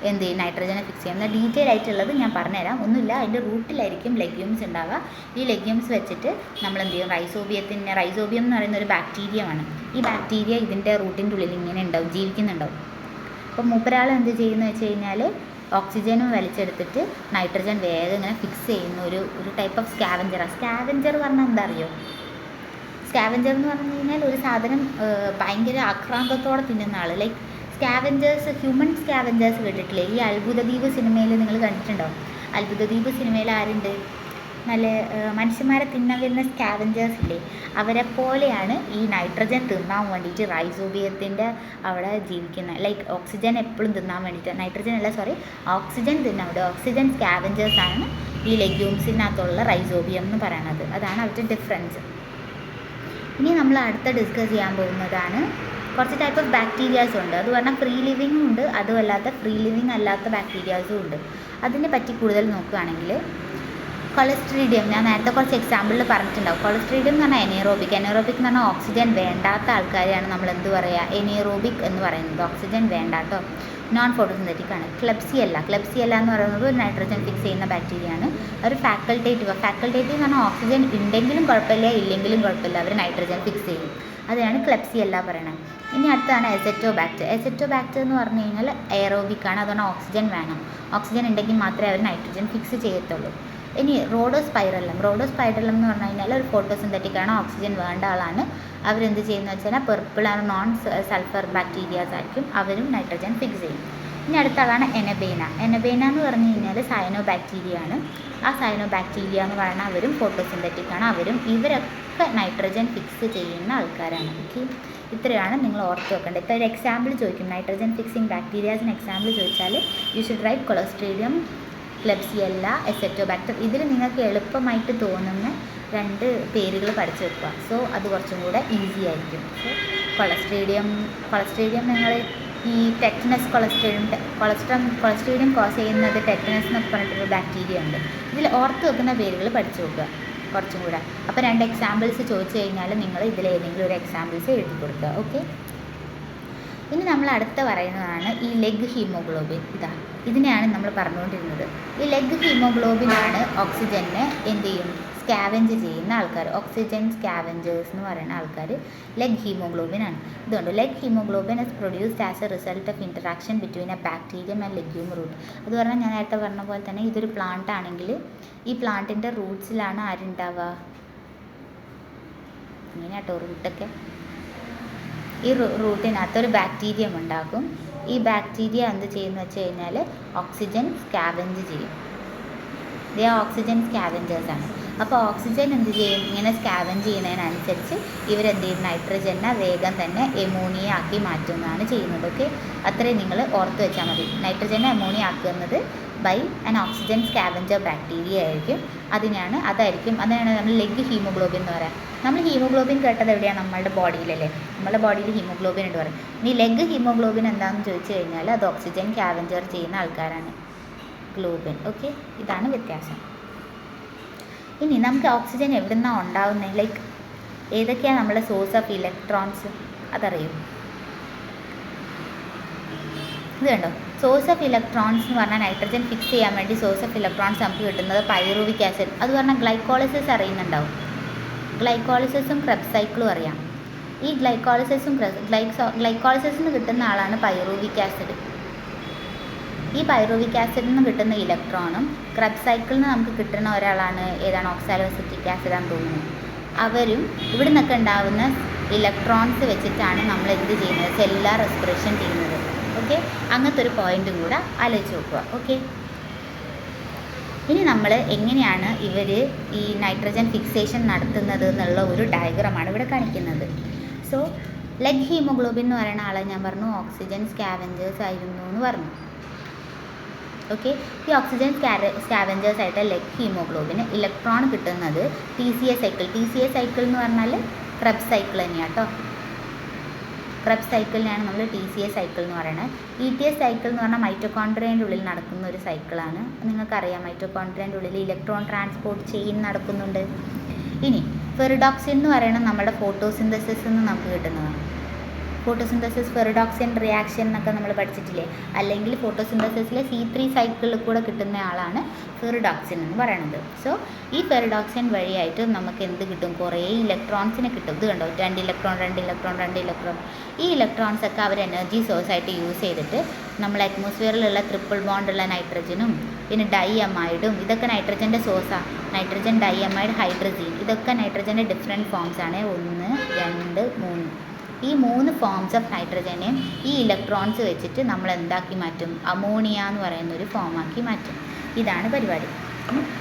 എന്ത് ചെയ്യും, നൈട്രജനെ ഫിക്സ് ചെയ്യുന്ന ഡീറ്റെയിൽ ആയിട്ടുള്ളത് ഞാൻ പറഞ്ഞുതരാം. ഒന്നുമില്ല, അതിൻ്റെ റൂട്ടിലായിരിക്കും ലെഗ്യൂംസ് ഉണ്ടാവുക. ഈ ലെഗ്യൂംസ് വെച്ചിട്ട് നമ്മൾ എന്ത് ചെയ്യും, റൈസോബിയം എന്ന് പറയുന്ന ഒരു ബാക്ടീരിയമാണ്. ഈ ബാക്ടീരിയ ഇതിൻ്റെ റൂട്ടിൻ്റെ ഉള്ളിൽ ഇങ്ങനെ ഉണ്ടാവും, ജീവിക്കുന്നുണ്ടാവും. അപ്പോൾ മൂപ്പരാൾ എന്ത് ചെയ്യുന്നത് വെച്ച് കഴിഞ്ഞാൽ ഓക്സിജനും വലിച്ചെടുത്തിട്ട് നൈട്രജൻ വേഗം ഇങ്ങനെ ഫിക്സ് ചെയ്യുന്ന ഒരു ടൈപ്പ് ഓഫ് സ്കാവഞ്ചറാണ്. സ്കാവഞ്ചർ പറഞ്ഞാൽ എന്താ അറിയോ? സ്കാവഞ്ചർ എന്ന് പറഞ്ഞു കഴിഞ്ഞാൽ ഒരു സാധനം ഭയങ്കര ആക്രാന്തത്തോടെ തിന്നുന്ന ആൾ. ലൈക്ക് സ്കാവഞ്ചേഴ്സ്, ഹ്യൂമൻ സ്കാവഞ്ചേഴ്സ് കേട്ടിട്ടില്ലേ? ഈ അത്ഭുതദ്വീപ് സിനിമയിൽ നിങ്ങൾ കണ്ടിട്ടുണ്ടോ? അത്ഭുതദ്വീപ് സിനിമയിൽ ആരുണ്ട്, നല്ല മനുഷ്യന്മാരെ തിന്നാൻ വരുന്ന സ്കാവഞ്ചേഴ്സ് ഇല്ലേ, അവരെ പോലെയാണ് ഈ നൈട്രജൻ തിന്നാൻ വേണ്ടിയിട്ട് റൈസോബിയത്തിൻ്റെ അവിടെ ജീവിക്കുന്നത്. ലൈക്ക് ഓക്സിജൻ എപ്പോഴും തിന്നാൻ വേണ്ടിയിട്ട്, ഓക്സിജൻ തിന്നാൻ വേണ്ടി ഓക്സിജൻ സ്കാവഞ്ചേഴ്സാണ് ഈ ലെഗ്യൂംസിനകത്തുള്ള റൈസോബിയം എന്ന് പറയുന്നത്. അതാണ് അവരുടെ ഡിഫറൻസ്. ഇനി നമ്മൾ അടുത്ത ഡിസ്കസ് ചെയ്യാൻ പോകുന്നതാണ് കുറച്ച് ടൈപ്പ് ഓഫ് ബാക്ടീരിയാസ് ഉണ്ട്. അത് പറഞ്ഞാൽ ഫ്രീ ലിവിങ്ങും ഉണ്ട്, അതുമല്ലാത്ത ഫ്രീ ലിവിങ് അല്ലാത്ത ബാക്ടീരിയാസും ഉണ്ട്. അതിനെ പറ്റി കൂടുതൽ നോക്കുകയാണെങ്കിൽ കൊളസ്ട്രീഡിയം, ഞാൻ നേരത്തെ കുറച്ച് എക്സാമ്പിളിൽ പറഞ്ഞിട്ടുണ്ടാവും. കൊളസ്ട്രീഡിയം എന്ന് പറഞ്ഞാൽ എനേറോബിക് എന്ന് പറഞ്ഞാൽ ഓക്സിജൻ വേണ്ടാത്ത ആൾക്കാരെയാണ് നമ്മൾ എന്ത് പറയുക, എനേറോബിക് എന്ന് പറയുന്നത്. ഓക്സിജൻ വേണ്ടാട്ടോ, നോൺ ഫോട്ടോസിന്തറ്റിക് ആണ്. ക്ലെപ്സിയല്ല എന്ന് പറയുന്നത് ഒരു നൈട്രജൻ ഫിക്സ് ചെയ്യുന്ന ബാക്ടീരിയ ആണ്. ഒരു ഫാക്കൾട്ടേറ്റീവ് എന്ന് പറഞ്ഞാൽ ഓക്സിജൻ ഉണ്ടെങ്കിലും കുഴപ്പമില്ല, ഇല്ലെങ്കിലും കുഴപ്പമില്ല, അവർ നൈട്രജൻ ഫിക്സ് ചെയ്യും. അതാണ് ക്ലെപ്സിയല്ല പറയണത്. ഇനി അടുത്താണ് എസെറ്റോബാക്ടർ എന്ന് പറഞ്ഞു കഴിഞ്ഞാൽ എയറോബിക് ആണ്. അതുകൊണ്ട് ഓക്സിജൻ വേണം, ഓക്സിജൻ ഉണ്ടെങ്കിൽ മാത്രമേ അവർ നൈട്രജൻ ഫിക്സ് ചെയ്യത്തുള്ളൂ. ഇനി റോഡോസ്പൈറലം എന്ന് പറഞ്ഞു കഴിഞ്ഞാൽ ഒരു ഫോട്ടോസിന്തറ്റിക് ആണ്, ഓക്സിജൻ വേണ്ട ആളാണ്. അവരെന്ത് ചെയ്യുന്നത് വെച്ചാൽ പെർപ്പിൾ ആണ്, നോൺ സൾഫർ ബാക്ടീരിയാസ് ആയിരിക്കും, അവരും നൈട്രജൻ ഫിക്സ് ചെയ്യും. ഇനി അടുത്ത ആളാണ് എനബേന എന്ന് പറഞ്ഞു കഴിഞ്ഞാൽ സയനോ ബാക്ടീരിയ ആണ്. ആ സയനോ ബാക്ടീരിയ എന്ന് പറയുന്ന അവരും ഫോട്ടോസിന്തറ്റിക് ആണ്, ഇവരൊക്കെ നൈട്രജൻ ഫിക്സ് ചെയ്യുന്ന ആൾക്കാരാണ്. ഓക്കെ, ഇത്രയാണ് നിങ്ങൾ ഓർത്ത് വെക്കേണ്ടത്. ഇപ്പോൾ ഒരു എക്സാമ്പിൾ ചോദിക്കും, നൈട്രജൻ ഫിക്സിങ് ബാക്ടീരിയാസിന് എക്സാമ്പിൾ ചോദിച്ചാൽ യു ഷുഡ് റൈറ്റ് കൊളസ്ട്രീഡിയം, ക്ലെബ്സിയെല്ല, എസെറ്റോബാക്ടർ. ഇതിൽ നിങ്ങൾക്ക് എളുപ്പമായിട്ട് തോന്നുന്ന 2 പേരുകൾ പഠിച്ചു വെക്കുക. സോ അത് കുറച്ചും കൂടെ ഈസി ആയിരിക്കും. സോ കൊളസ്ട്രീഡിയം നിങ്ങൾ ഈ ടെറ്റനസ് കൊളസ്ട്രീഡിയം കോസ് ചെയ്യുന്നത് ടെറ്റനസ് എന്നൊക്കെ പറഞ്ഞിട്ടൊരു ബാക്ടീരിയ ഉണ്ട്. ഇതിൽ ഓർത്ത് വെക്കുന്ന പേരുകൾ പഠിച്ചു വെക്കുക കുറച്ചും കൂടെ. അപ്പോൾ 2 എക്സാമ്പിൾസ് ചോദിച്ചു കഴിഞ്ഞാൽ നിങ്ങൾ ഇതിലേതെങ്കിലും ഒരു എക്സാമ്പിൾസ് എഴുതി കൊടുക്കുക. ഓക്കെ, ഇനി നമ്മൾ അടുത്ത പറയുന്നതാണ് ഈ ലെഗ് ഹീമോഗ്ലോബിൻ. ഇതിനെയാണ് നമ്മൾ പറഞ്ഞുകൊണ്ടിരുന്നത്. ഈ ലെഗ് ഹീമോഗ്ലോബിനാണ് ഓക്സിജനെ എന്ത് ചെയ്യും, സ്കാവെഞ്ച് ചെയ്യുന്ന ആൾക്കാർ. ഓക്സിജൻ സ്കാവെഞ്ചേഴ്സ് എന്ന് പറയുന്ന ആൾക്കാർ ലെഗ് ഹീമോഗ്ലോബിൻ ആണ്. ഇതുകൊണ്ട് leg haemoglobin is produced as a result of interaction between a bacterium and legume root. അത് പറഞ്ഞാൽ ഞാൻ നേരത്തെ പറഞ്ഞ പോലെ തന്നെ ഇതൊരു പ്ലാന്റ് ആണെങ്കിൽ ഈ പ്ലാന്റിൻ്റെ റൂട്ട്സിലാണ് ആരുണ്ടാവുക, ഇങ്ങനെ കേട്ടോ റൂട്ടൊക്കെ. ഈ റൂട്ടിനകത്തൊരു ബാക്ടീരിയം ഉണ്ടാകും. ഈ ബാക്ടീരിയ എന്ത് ചെയ്യുന്നു വെച്ച് കഴിഞ്ഞാൽ ഓക്സിജൻ സ്കാവെഞ്ച് ചെയ്യും. ഇത് ഓക്സിജൻ സ്കാവെഞ്ചേഴ്സ് ആണ്. അപ്പോൾ ഓക്സിജൻ എന്ത് ചെയ്യും, ഇങ്ങനെ സ്കാവെഞ്ച് ചെയ്യുന്നതിനനുസരിച്ച് ഇവരെന്ത് ചെയ്യും, നൈട്രജനെ വേഗം തന്നെ എമോണിയ ആക്കി മാറ്റുന്നതാണ് ചെയ്യുന്നത്. ഓക്കെ, അത്രയും നിങ്ങൾ ഓർത്ത് വെച്ചാൽ മതി. നൈട്രജനെ അമോണിയ ആക്കുന്നത് by an oxygen scavenger bacteria ആയിരിക്കും. അതാണ് നമ്മൾ ലെഗ് ഹീമോഗ്ലോബിൻ എന്ന് പറയാം. നമ്മൾ ഹീമോഗ്ലോബിൻ കേട്ടത് എവിടെയാണ്, നമ്മളുടെ ബോഡിയിലല്ലേ. നമ്മുടെ ബോഡിയിൽ ഹീമോഗ്ലോബിൻ ഉണ്ട് പറയും. ഇനി ലെഗ് ഹീമോഗ്ലോബിൻ എന്താണെന്ന് ചോദിച്ചു കഴിഞ്ഞാൽ അത് ഓക്സിജൻ സ്കാവെഞ്ചർ ചെയ്യുന്ന ആൾക്കാരാണ്, ഗ്ലോബിൻ. ഓക്കെ, ഇതാണ് വ്യത്യാസം. ഇനി നമുക്ക് ഓക്സിജൻ എവിടെ നിന്നാണ് ഉണ്ടാകുന്നത്, ലൈക്ക് ഏതൊക്കെയാണ് നമ്മളെ സോഴ്സ് ഓഫ് ഇലക്ട്രോൺസ് അതറിയും. ഇത് കണ്ടോ, സോഴ്സ് ഓഫ് ഇലക്ട്രോൺസ് എന്ന് പറഞ്ഞാൽ നൈട്രജൻ ഫിക്സ് ചെയ്യാൻ വേണ്ടി സോഴ്സ് ഓഫ് ഇലക്ട്രോൺസ് നമുക്ക് കിട്ടുന്നത് പൈറുവിക് ആസിഡ്. അത് പറഞ്ഞാൽ ഗ്ലൈക്കോളിസിസ് അറിയുന്നുണ്ടാവും. ഗ്ലൈക്കോളിസിസും ക്രെബ്സ് സൈക്കിളും അറിയാം. ഈ ഗ്ലൈക്കോളിസിസിന് കിട്ടുന്ന ആളാണ് പൈറുവിക് ആസിഡ്. ഈ പൈറുവിക് ആസിഡിൽ നിന്ന് കിട്ടുന്ന ഇലക്ട്രോണും ക്രെബ്സ് സൈക്കിളിൽ നിന്ന് നമുക്ക് കിട്ടുന്ന ഒരാളാണ് ഏതാണ്, ഓക്സാലോഅസെറ്റിക് ആസിഡാണെന്ന് തോന്നുന്നു. അവരും ഇവിടെ നിന്നൊക്കെ ഉണ്ടാകുന്ന ഇലക്ട്രോൺസ് വെച്ചിട്ടാണ് നമ്മൾ എന്ത് ചെയ്യുന്നത്, സെല്ലുലാർ റെസ്പിറേഷൻ ചെയ്യുന്നത്. ഓക്കെ, അങ്ങനത്തെ ഒരു പോയിന്റും കൂടെ ആലോചിച്ച് നോക്കുക. ഓക്കെ, ഇനി നമ്മൾ എങ്ങനെയാണ് ഇവർ ഈ നൈട്രജൻ ഫിക്സേഷൻ നടത്തുന്നത് എന്നുള്ള ഒരു ഡയഗ്രമാണ് ഇവിടെ കാണിക്കുന്നത്. സോ ലെഗ് ഹീമോഗ്ലോബിൻ എന്ന് പറയുന്ന ആളെ ഞാൻ പറഞ്ഞു ഓക്സിജൻ സ്കാവെഞ്ചേഴ്സ് ആയിരുന്നു എന്ന് പറഞ്ഞു. ഓക്കെ, ഈ ഓക്സിജൻ സ്കാവെഞ്ചേഴ്സ് ആയിട്ട് ലെഗ് ഹീമോഗ്ലോബിന് ഇലക്ട്രോൺ കിട്ടുന്നത് TCA സൈക്കിൾ എന്ന് പറഞ്ഞാൽ ക്രെബ്സ് സൈക്കിൾ തന്നെയാണ് കേട്ടോ. ക്രെബ്സ് സൈക്കിളിനെയാണ് നമ്മൾ TCA സൈക്കിൾ എന്ന് പറയുന്നത്. ETS സൈക്കിൾ എന്ന് പറഞ്ഞാൽ മൈറ്റോകോൺഡ്രിയൻ്റെ ഉള്ളിൽ നടക്കുന്ന ഒരു സൈക്കിളാണ്. നിങ്ങൾക്കറിയാം മൈറ്റോകോൺഡ്രിയൻ്റെ ഉള്ളിൽ ഇലക്ട്രോൺ ട്രാൻസ്പോർട്ട് ചെയിൻ നടക്കുന്നുണ്ട്. ഇനി ഫെറിഡോക്സിൻ എന്ന് പറയുന്നത് നമ്മുടെ ഫോട്ടോസിന്തസിസ് നിന്ന് നമുക്ക് കിട്ടുന്നതാണ്. ഫോട്ടോസിന്തസിസ് ഫെറിഡോക്സിൻ റിയാക്ഷൻ എന്നൊക്കെ നമ്മൾ പഠിച്ചിട്ടില്ലേ. അല്ലെങ്കിൽ ഫോട്ടോസിന്തസിസിലെ C3 സൈക്കിളിൽ കൂടെ കിട്ടുന്ന ആളാണ് ഫെറിഡോക്സിൻ എന്ന് പറയുന്നത്. സോ ഈ ഫെറിഡോക്സിൻ വഴിയായിട്ട് നമുക്ക് എന്ത് കിട്ടും, കുറേ ഇലക്ട്രോൺസിനെ കിട്ടും. ഇത് കണ്ടോ, 2 ഇലക്ട്രോൺ. ഈ ഇലക്ട്രോൺസ് ഒക്കെ അവർ എനർജി സോഴ്സായിട്ട് യൂസ് ചെയ്തിട്ട് നമ്മൾ അറ്റ്മോസ്ഫിയറിലുള്ള ട്രിപ്പിൾ ബോണ്ടുള്ള നൈട്രജനും പിന്നെ ഡൈഅമൈഡും ഇതൊക്കെ നൈട്രജൻ്റെ സോഴ്സാണ്. നൈട്രജൻ, ഡൈഅമൈഡ്, ഹൈഡ്രജീൻ ഇതൊക്കെ നൈട്രജൻ്റെ ഡിഫറെൻറ്റ് ഫോംസ് ആണ്. 1, 2, 3. ഈ 3 ഫോംസ് ഓഫ് നൈട്രജനെ ഈ ഇലക്ട്രോൺസ് വെച്ചിട്ട് നമ്മൾ എന്താക്കി മാറ്റും, അമോണിയ എന്ന് പറയുന്ന ഒരു ഫോമാക്കി മാറ്റും. ഇതാണ് പരിപാടി.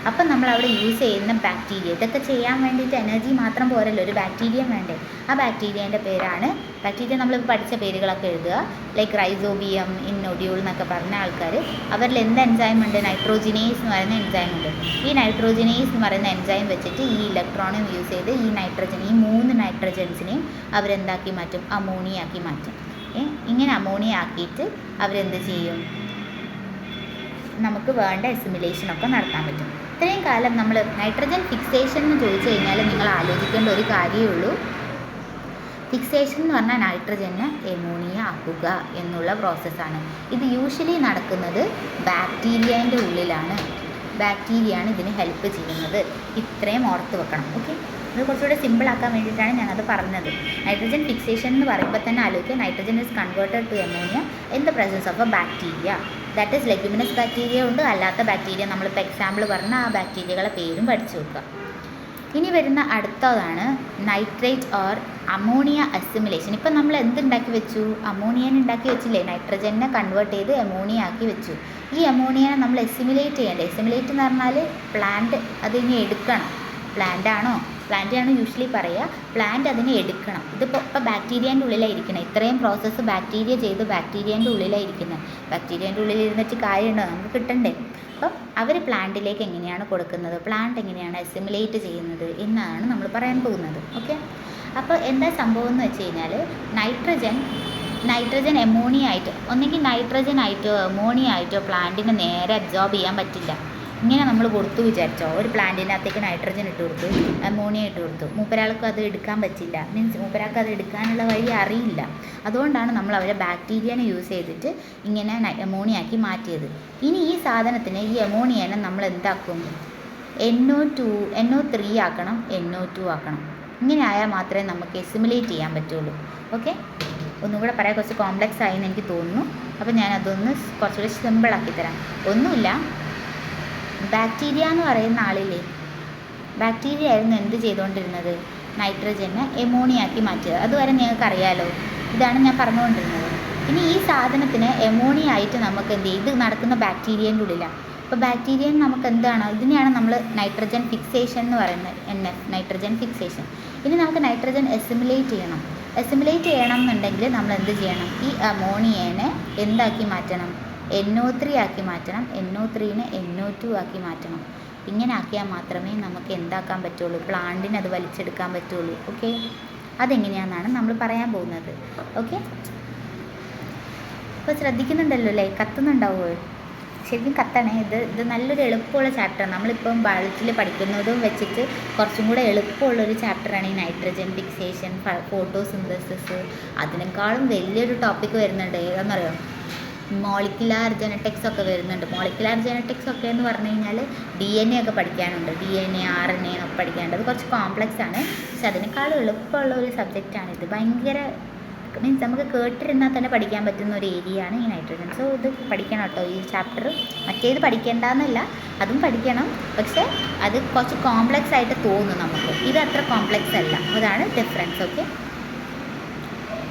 അപ്പം നമ്മൾ അവിടെ യൂസ് ചെയ്യുന്ന ബാക്ടീരിയ, ഇതൊക്കെ ചെയ്യാൻ വേണ്ടിയിട്ട് എനർജി മാത്രം പോരല്ലോ, ഒരു ബാക്ടീരിയ വേണ്ടേ. ആ ബാക്ടീരിയേൻ്റെ പേരാണ്, ബാക്ടീരിയ നമ്മൾ പഠിച്ച പേരുകളൊക്കെ എഴുതുക, ലൈക്ക് റൈസോബിയം, ഇന്നൊഡ്യൂൾ എന്നൊക്കെ പറഞ്ഞ ആൾക്കാർ. അവരിൽ എന്ത് എൻസൈം ഉണ്ട്, നൈട്രോജിനേസ് എന്ന് പറയുന്ന എൻസൈം ഉണ്ട്. ഈ നൈട്രോജിനേസ് എന്ന് പറയുന്ന എൻസൈം വെച്ചിട്ട് ഈ ഇലക്ട്രോണും യൂസ് ചെയ്ത് ഈ 3 നൈട്രജൻസിനെയും അവരെന്താക്കി മാറ്റും, അമോണിയ ആക്കി മാറ്റും. ഇങ്ങനെ അമോണിയ ആക്കിയിട്ട് അവരെന്ത് ചെയ്യും, നമുക്ക് വേണ്ട അസിമിലേഷനൊക്കെ നടത്താൻ പറ്റും. ഇത്രയും കാലം നമ്മൾ നൈട്രജൻ ഫിക്സേഷൻ എന്ന് ചോദിച്ചു കഴിഞ്ഞാൽ നിങ്ങൾ ആലോചിക്കേണ്ട ഒരു കാര്യമേ ഉള്ളൂ. ഫിക്സേഷൻ എന്ന് പറഞ്ഞാൽ നൈട്രജനെ എമോണിയ ആക്കുക എന്നുള്ള പ്രോസസ്സാണ്. ഇത് യൂഷ്വലി നടക്കുന്നത് ബാക്ടീരിയേൻ്റെ ഉള്ളിലാണ്. ബാക്ടീരിയയാണ് ഇതിന് ഹെൽപ്പ് ചെയ്യുന്നത്. ഇത്രയും ഓർത്ത് വെക്കണം. ഓക്കെ, ഇത് കുറച്ചുകൂടെ സിമ്പിളാക്കാൻ വേണ്ടിയിട്ടാണ് ഞാനത് പറഞ്ഞത്. നൈട്രജൻ ഫിക്സേഷൻ എന്ന് പറയുമ്പോൾ തന്നെ ആലോചിക്കുക, nitrogen is converted to ammonia in the presence of a bacteria. That is leguminous bacteria ഉണ്ട്, അല്ലാത്ത ബാക്ടീരിയ നമ്മളിപ്പോൾ എക്സാമ്പിൾ പറഞ്ഞ ആ ബാക്ടീരിയകളെ പേരും പഠിച്ചു വെക്കുക. ഇനി വരുന്ന അടുത്തതാണ് നൈട്രേറ്റ് ഓർ അമോണിയ അസിമിലേഷൻ. ഇപ്പം നമ്മൾ എന്തുണ്ടാക്കി വെച്ചു? അമോണിയനെ ഉണ്ടാക്കി വെച്ചില്ലേ? നൈട്രജനെ കൺവേർട്ട് ചെയ്ത് അമോണിയ ആക്കി വെച്ചു. ഈ അമോണിയനെ നമ്മൾ എസിമുലേറ്റ് ചെയ്യണ്ടേ? എസിമുലേറ്റ് എന്ന് പറഞ്ഞാൽ പ്ലാന്റ് അതിനെ എടുക്കണം. പ്ലാന്റാണ് യൂഷ്വലി പറയുക. പ്ലാന്റ് അതിനെ എടുക്കണം. ഇതിപ്പോൾ ബാക്ടീരിയൻ്റെ ഉള്ളിലായിരിക്കണം. ഇത്രയും പ്രോസസ്സ് ബാക്ടീരിയ ചെയ്ത് ബാക്ടീരിയൻ്റെ ഉള്ളിലായിരിക്കുന്നത്. ബാക്ടീരിയൻ്റെ ഉള്ളിൽ ഇരുന്നിട്ട് കാര്യമുണ്ടോ? നമുക്ക് കിട്ടണ്ടേ? അപ്പം അവർ പ്ലാന്റിലേക്ക് എങ്ങനെയാണ് കൊടുക്കുന്നത്, പ്ലാന്റ് എങ്ങനെയാണ് അസിമുലേറ്റ് ചെയ്യുന്നത് എന്നാണ് നമ്മൾ പറയാൻ പോകുന്നത്. ഓക്കെ, അപ്പോൾ എന്താ സംഭവം എന്ന് വെച്ച് കഴിഞ്ഞാൽ നൈട്രജൻ അമോണിയ ആയിട്ട്, ഒന്നെങ്കിൽ നൈട്രജൻ ആയിട്ടോ അമോണിയ ആയിട്ടോ പ്ലാന്റിന് നേരെ അബ്സോർബ് ചെയ്യാൻ പറ്റില്ല. ഇങ്ങനെ നമ്മൾ കൊടുത്തു വിചാരിച്ചോ, ഒരു പ്ലാന്റിനകത്തേക്ക് നൈട്രജൻ ഇട്ട് കൊടുത്തു, അമോണിയ ഇട്ട് കൊടുത്തു, മൂപ്പരാൾക്ക് അത് എടുക്കാൻ പറ്റില്ല. മീൻസ് മൂപ്പരാൾക്ക് അത് എടുക്കാനുള്ള വഴി അറിയില്ല. അതുകൊണ്ടാണ് നമ്മൾ അവരെ ബാക്ടീരിയനെ യൂസ് ചെയ്തിട്ട് ഇങ്ങനെ അമോണിയ ആക്കി മാറ്റിയത്. ഇനി ഈ സാധനത്തിന്, ഈ അമോണിയനെ നമ്മൾ എന്താക്കും? NO3 ആക്കണം, NO2 ആക്കണം. ഇങ്ങനെ ആയാൽ മാത്രമേ നമുക്ക് എസിമുലേറ്റ് ചെയ്യാൻ പറ്റുള്ളൂ. ഓക്കെ, ഒന്നും കൂടെ പറയാൻ കുറച്ച് കോംപ്ലക്സ് ആയി എന്ന് എനിക്ക് തോന്നുന്നു. അപ്പോൾ ഞാനതൊന്ന് കുറച്ചുകൂടി സിമ്പിളാക്കി തരാം. ഒന്നുമില്ല, ബാക്ടീരിയ എന്ന് പറയുന്ന ആളില്ലേ, ബാക്ടീരിയ ആയിരുന്നു എന്ത് ചെയ്തുകൊണ്ടിരുന്നത്? നൈട്രജനെ അമോണിയ ആക്കി മാറ്റിയത്. അതുവരെ നിങ്ങൾക്ക് അറിയാലോ. ഇതാണ് ഞാൻ പറഞ്ഞുകൊണ്ടിരുന്നത്. ഇനി ഈ സാധനത്തിന് അമോണിയ ആയിട്ട് നമുക്ക് എന്ത് ചെയ്യും? ഇത് നടക്കുന്ന ബാക്ടീരിയൻ്റെ ഉള്ളിലാണ്. അപ്പോൾ ബാക്ടീരിയൻ നമുക്ക് എന്താണ്? ഇതിനെയാണ് നമ്മൾ നൈട്രജൻ ഫിക്സേഷൻ എന്ന് പറയുന്നത്. Nitrogen fixation. ഇനി നമുക്ക് നൈട്രജൻ അസിമുലേറ്റ് ചെയ്യണം. അസിമുലേറ്റ് ചെയ്യണം എന്നുണ്ടെങ്കിൽ നമ്മൾ എന്ത് ചെയ്യണം? ഈ അമോണിയനെ എന്താക്കി മാറ്റണം? NO3 ആക്കി മാറ്റണം. NO3നെ NO2 ആക്കി മാറ്റണം. ഇങ്ങനെ ആക്കിയാൽ മാത്രമേ നമുക്ക് എന്താക്കാൻ പറ്റുള്ളൂ? പ്ലാന്റിന് അത് വലിച്ചെടുക്കാൻ പറ്റുള്ളൂ. ഓക്കെ, അതെങ്ങനെയാണെന്നാണ് നമ്മൾ പറയാൻ പോകുന്നത്. ഓക്കെ, അപ്പോൾ ശ്രദ്ധിക്കുന്നുണ്ടല്ലോ അല്ലേ? കത്തുന്നുണ്ടാവുമോ? ശരിക്കും കത്തണേ. ഇത് നല്ലൊരു എളുപ്പമുള്ള ചാപ്റ്ററാണ്. നമ്മളിപ്പം ബയോളജിയിൽ പഠിക്കുന്നതും വെച്ചിട്ട് കുറച്ചും കൂടെ എളുപ്പമുള്ളൊരു ചാപ്റ്ററാണ് ഈ നൈട്രജൻ ഫിക്സേഷൻ, ഫോട്ടോസിന്തസിസ്. അതിനേക്കാളും വലിയൊരു ടോപ്പിക്ക് വരുന്നുണ്ട്. ഏതാണെന്നറിയോ? മോളിക്കുലാർ ജെനറ്റിക്സ് ഒക്കെ വരുന്നുണ്ട്. മോളിക്കുലാർ ജെനറ്റിക്സ് ഒക്കെ എന്ന് പറഞ്ഞു കഴിഞ്ഞാൽ DNA ഒക്കെ പഠിക്കാനുണ്ട്. DNA, RNA ഒക്കെ പഠിക്കാനുണ്ട്. അത് കുറച്ച് കോംപ്ലക്സ് ആണ്. പക്ഷെ അതിനേക്കാളും എളുപ്പമുള്ള ഒരു സബ്ജക്റ്റാണ് ഇത്. ഭയങ്കര മീൻസ് നമുക്ക് കേട്ടിരുന്നാൽ തന്നെ പഠിക്കാൻ പറ്റുന്ന ഒരു ഏരിയ ആണ് ഈ നൈട്രജൻ. സോ ഇത് പഠിക്കണം കേട്ടോ, ഈ ചാപ്റ്റർ. മറ്റേത് പഠിക്കേണ്ടെന്നല്ല, അതും പഠിക്കണം. പക്ഷേ അത് കുറച്ച് കോംപ്ലക്സ് ആയിട്ട് തോന്നും നമുക്ക്. ഇത് അത്ര കോംപ്ലക്സ് അല്ല. അതാണ് ഡിഫറൻസ്. ഓക്കെ,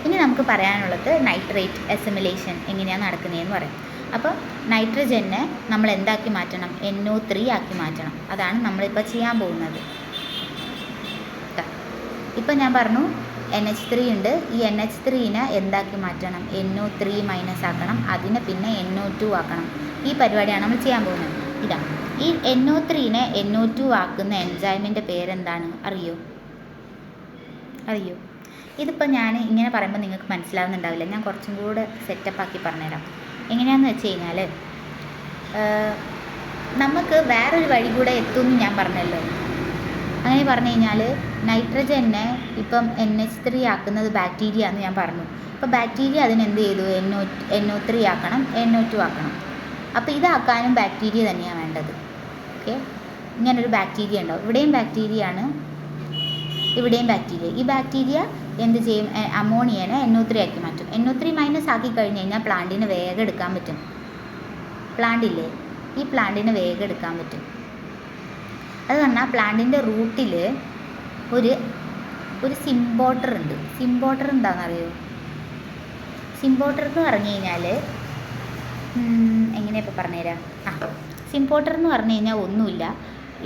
ഇനി നമുക്ക് പറയാനുള്ളത് നൈട്രേറ്റ് അസിമുലേഷൻ എങ്ങനെയാണ് നടക്കുന്നതെന്ന് പറയാം. അപ്പോൾ നൈട്രജനെ നമ്മൾ എന്താക്കി മാറ്റണം? NO3 ആക്കി മാറ്റണം. അതാണ് നമ്മളിപ്പോൾ ചെയ്യാൻ പോകുന്നത്. ഇപ്പം ഞാൻ പറഞ്ഞു NH3 ഉണ്ട്. ഈ NH3നെ എന്താക്കി മാറ്റണം? NO3- ആക്കണം. അതിനെ പിന്നെ NO2 ആക്കണം. ഈ പരിപാടിയാണ് നമ്മൾ ചെയ്യാൻ പോകുന്നത്. ഇതാ, ഈ NO3നെ NO2 ആക്കുന്ന എൻസൈമിൻ്റെ പേരെന്താണ്? അറിയോ? ഇതിപ്പോൾ ഞാൻ ഇങ്ങനെ പറയുമ്പോൾ നിങ്ങൾക്ക് മനസ്സിലാവുന്നുണ്ടാവില്ല. ഞാൻ കുറച്ചും കൂടെ സെറ്റപ്പാക്കി പറഞ്ഞുതരാം. എങ്ങനെയാണെന്ന് വെച്ച് കഴിഞ്ഞാൽ, നമുക്ക് വേറൊരു വഴി കൂടെ എത്തുമെന്ന് ഞാൻ പറഞ്ഞല്ലോ. അങ്ങനെ പറഞ്ഞു കഴിഞ്ഞാൽ നൈട്രജനെ ഇപ്പം NH3 ആക്കുന്നത് ബാക്ടീരിയ എന്ന് ഞാൻ പറഞ്ഞു. അപ്പോൾ ബാക്ടീരിയ അതിനെന്ത് ചെയ്തു? NO3 ആക്കണം, NO2 ആക്കണം. അപ്പോൾ ഇതാക്കാനും ബാക്ടീരിയ തന്നെയാണ് വേണ്ടത്. ഓക്കെ, ഇങ്ങനൊരു ബാക്ടീരിയ ഉണ്ടാവും. ഇവിടെയും ബാക്ടീരിയ ആണ്, ഇവിടെയും ബാക്ടീരിയ. ഈ ബാക്ടീരിയ എന്ത് ചെയ്യും? അമോണിയനെ NO3 ആക്കി മാറ്റും. NO3- ആക്കി കഴിഞ്ഞ് കഴിഞ്ഞാൽ പ്ലാന്റിന് വേഗം എടുക്കാൻ പറ്റും. പ്ലാന്റില്ലേ, ഈ പ്ലാന്റിന് വേഗം എടുക്കാൻ പറ്റും. അത് പറഞ്ഞാൽ പ്ലാന്റിൻ്റെ റൂട്ടിൽ ഒരു സിംബോട്ടർ ഉണ്ട്. സിംബോട്ടർ എന്താണെന്നറിയോ? സിംബോട്ടർ എന്ന് പറഞ്ഞു കഴിഞ്ഞാൽ എങ്ങനെയാണ് ഇപ്പോൾ പറഞ്ഞുതരാം. സിംബോട്ടർ എന്ന് പറഞ്ഞു കഴിഞ്ഞാൽ ഒന്നുമില്ല,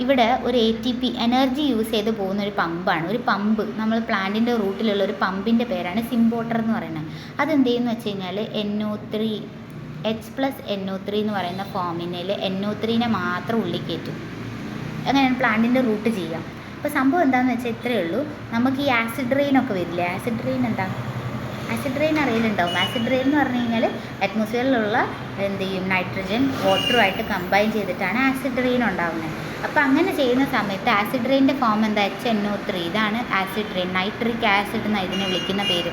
ഇവിടെ ഒരു ATP എനർജി യൂസ് ചെയ്ത് പോകുന്ന ഒരു പമ്പാണ്. ഒരു പമ്പ്, നമ്മൾ പ്ലാന്റിൻ്റെ റൂട്ടിലുള്ള ഒരു പമ്പിൻ്റെ പേരാണ് സിംബോട്ടർ എന്ന് പറയുന്നത്. അതെന്ത് ചെയ്യുമെന്ന് വെച്ച് കഴിഞ്ഞാൽ NO3 H+NO3 എന്ന് പറയുന്ന ഫോമിനയിൽ NO3നെ മാത്രം ഉള്ളിൽ കയറ്റും. അങ്ങനെയാണ് പ്ലാന്റിൻ്റെ റൂട്ട് ചെയ്യാം. അപ്പോൾ സംഭവം എന്താണെന്ന് വെച്ചാൽ ഇത്രയേ ഉള്ളൂ. നമുക്ക് ഈ ആസിഡ് റെയിനൊക്കെ വരില്ലേ? ആസിഡ് റെയിൻ എന്താ? ആസിഡ് റെയിൻ അറിയിലുണ്ടാവും. ആസിഡ് റെയിൻ എന്ന് പറഞ്ഞു കഴിഞ്ഞാൽ അറ്റ്മോസ്ഫിയറിലുള്ള എന്ത് ചെയ്യും? നൈട്രജൻ വാട്ടറുമായിട്ട് കമ്പൈൻ ചെയ്തിട്ടാണ് ആസിഡ് റെയിൻ ഉണ്ടാകുന്നത്. അപ്പോൾ അങ്ങനെ ചെയ്യുന്ന സമയത്ത് ആസിഡ് റെയിൻ്റെ ഫോം എന്താ? HNO3. ഇതാണ് ആസിഡ് റെയിൻ. നൈട്രിക് ആസിഡ് എന്നാണ് ഇതിനെ വിളിക്കുന്ന പേര്.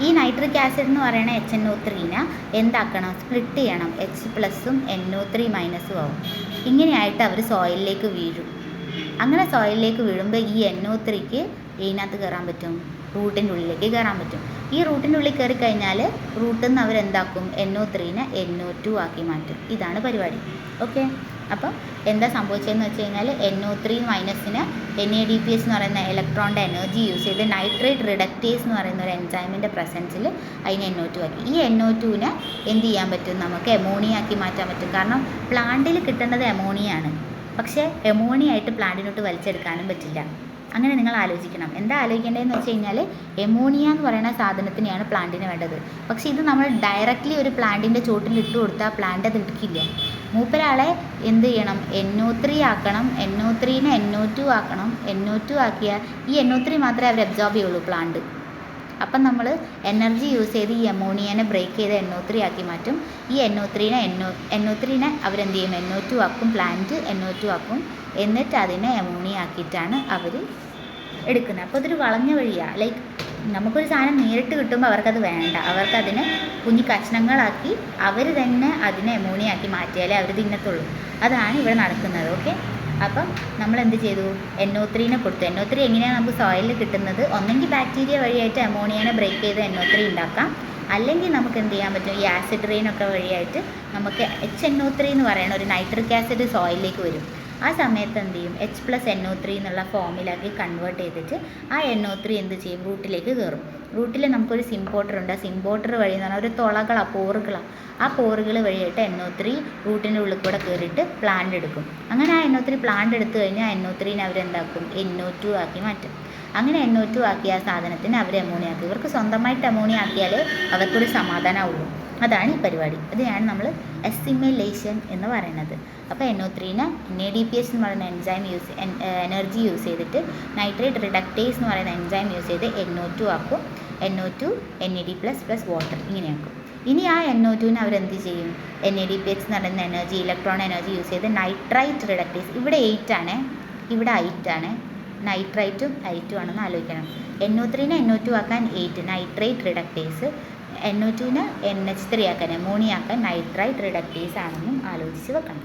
ഈ നൈട്രിക് ആസിഡ് എന്ന് പറയുന്ന HNO3നെ എന്താക്കണം? സ്പ്ലിറ്റ് ചെയ്യണം. H+ഉം NO3- ആവും. ഇങ്ങനെയായിട്ട് അവർ സോയിലിലേക്ക് വീഴും. അങ്ങനെ സോയിലിലേക്ക് വീഴുമ്പോൾ ഈ NO3ക്ക് ഇതിനകത്ത് കയറാൻ പറ്റും, റൂട്ടിൻ്റെ ഉള്ളിലേക്ക് കയറാൻ പറ്റും. ഈ റൂട്ടിൻ്റെ ഉള്ളിൽ കയറി കഴിഞ്ഞാൽ റൂട്ടിൽ നിന്ന് അവരെന്താക്കും NO3നെ NO2 ആക്കി മാറ്റും. ഇതാണ് പരിപാടി. ഓക്കെ, അപ്പം എന്താ സംഭവിച്ചതെന്ന് വെച്ച് കഴിഞ്ഞാൽ NO3 മൈനസിന് NADPH എന്ന് പറയുന്ന ഇലക്ട്രോണിൻ്റെ എനർജി യൂസ് ചെയ്ത് നൈട്രേറ്റ് റിഡക്റ്റേസ് എന്ന് പറയുന്ന ഒരു എൻസൈമിൻ്റെ പ്രസൻസിൽ അതിനെ NO2 ആക്കി. ഈ NO2നെ എന്ത് ചെയ്യാൻ പറ്റും? നമുക്ക് അമോണിയ ആക്കി മാറ്റാൻ പറ്റും. കാരണം പ്ലാന്റിൽ കിട്ടേണ്ടത് അമോണിയ ആണ്, പക്ഷേ അമോണിയ ആയിട്ട് പ്ലാന്റിനോട്ട് വലിച്ചെടുക്കാനും പറ്റില്ല. അങ്ങനെ നിങ്ങൾ ആലോചിക്കണം. എന്താ ആലോചിക്കേണ്ടതെന്ന് വെച്ച് കഴിഞ്ഞാൽ അമോണിയ എന്ന് പറയുന്ന സാധനത്തിനെയാണ് പ്ലാന്റിന് വേണ്ടത്. പക്ഷേ ഇത് നമ്മൾ ഡയറക്റ്റ്ലി ഒരു പ്ലാന്റിൻ്റെ ചോട്ടിൽ ഇട്ട് കൊടുത്താൽ പ്ലാന്റ് അത് എടുക്കില്ല. മൂപ്പരാളെ എന്ത് ചെയ്യണം? NO3 ആക്കണം, NO3നെ NO2 ആക്കണം. NO2 ആക്കിയാൽ ഈ NO3 മാത്രമേ അവർ അബ്സോർബ് ചെയ്യുള്ളൂ പ്ലാന്റ്. അപ്പം നമ്മൾ എനർജി യൂസ് ചെയ്ത് ഈ അമോണിയനെ ബ്രേക്ക് ചെയ്ത് NO3 ആക്കി മാറ്റും. ഈ NO3നെ അവരെന്ത് ചെയ്യും? NO2 ആക്കും, പ്ലാന്റ് NO2 ആക്കും. എന്നിട്ട് അതിനെ അമോണിയ ആക്കിയിട്ടാണ് അവർ എടുക്കുന്നത്. അപ്പോൾ ഇതൊരു വളഞ്ഞ വഴിയാണ്. ലൈക്ക് നമുക്കൊരു സാധനം നേരിട്ട് കിട്ടുമ്പോൾ അവർക്കത് വേണ്ട, അവർക്കതിനെ കുഞ്ഞു കഷ്ണങ്ങളാക്കി അവർ തന്നെ അതിനെ അമോണിയ ആക്കി മാറ്റിയാലേ അവർ തിന്നത്തുള്ളൂ. അതാണ് ഇവിടെ നടക്കുന്നത്. ഓക്കെ, അപ്പം നമ്മൾ എന്ത് ചെയ്തു? NO3നെ കൊടുത്തു. NO3 എങ്ങനെയാണ് നമുക്ക് സോയിലിൽ കിട്ടുന്നത്? ഒന്നെങ്കിൽ ബാക്ടീരിയ വഴിയായിട്ട് അമോണിയനെ ബ്രേക്ക് ചെയ്ത് NO3 ഉണ്ടാക്കാം, അല്ലെങ്കിൽ നമുക്ക് എന്ത് ചെയ്യാൻ പറ്റും? ഈ ആസിഡ് റെയിനൊക്കെ വഴിയായിട്ട് നമുക്ക് HNO3 എന്ന് പറയുന്ന ഒരു നൈട്രിക് ആസിഡ് സോയിലിലേക്ക് വരും. ആ സമയത്ത് എന്ത് ചെയ്യും? H+NO3 എന്നുള്ള ഫോമിലാക്കി കൺവേർട്ട് ചെയ്തിട്ട് ആ NO3 എന്ത് ചെയ്യും? റൂട്ടിലേക്ക് കയറും. റൂട്ടിൽ നമുക്കൊരു സിംപോർട്ടർ ഉണ്ട്. ആ സിംപോർട്ടർ വഴി എന്ന് പറഞ്ഞാൽ ഒരു തുളകളാണ്, പോറുകളാണ്. ആ പോറുകൾ വഴിയായിട്ട് NO3 റൂട്ടിൻ്റെ ഉള്ളിൽ കൂടെ കയറിയിട്ട് പ്ലാന്റ് എടുക്കും. അങ്ങനെ ആ NO3 പ്ലാന്റ് എടുത്തു കഴിഞ്ഞാൽ NO3നെ അവരെന്താക്കും? NO2 ആക്കി മാറ്റും. അങ്ങനെ NO2 ആക്കിയ ആ സാധനത്തിന് അവർ അമോണിയ ആക്കി. ഇവർക്ക് സ്വന്തമായിട്ട് അമോണിയ ആക്കിയാലേ അവർക്കൊരു സമാധാനമാവുള്ളൂ. അതാണ് ഈ പരിപാടി. അതിനാണ് നമ്മൾ അസിമിലേഷൻ എന്ന് പറയുന്നത്. അപ്പോൾ NO3നെ NADPH എന്ന് പറയുന്ന എൻസൈം എനർജി യൂസ് ചെയ്തിട്ട് നൈട്രേറ്റ് റിഡക്റ്റേസ് എന്ന് പറയുന്ന എൻസൈം യൂസ് ചെയ്ത് NO2 ആക്കും. NO2 NAD++ water ഇങ്ങനെയാക്കും. ഇനി ആ NO2നെ അവരെന്ത് ചെയ്യും? NADPH എന്ന് പറയുന്ന എനർജി, ഇലക്ട്രോൺ എനർജി യൂസ് ചെയ്ത് നൈട്രൈറ്റ് റിഡക്റ്റേസ്, ഇവിടെ 8 ആണ്, ഇവിടെ 8 ആണ്, നൈട്രൈറ്റും 8 ആണെന്ന് ആലോചിക്കണം. NO3നെ NO2 ആക്കാൻ 8 നൈട്രേറ്റ് റിഡക്റ്റേസ്, NO2നെ NH3 ആക്കാൻ അമോണിയ ആക്കാൻ നൈട്രൈറ്റ് റിഡക്റ്റേസ് ആണെന്നും ആലോചിച്ച് വെക്കണം.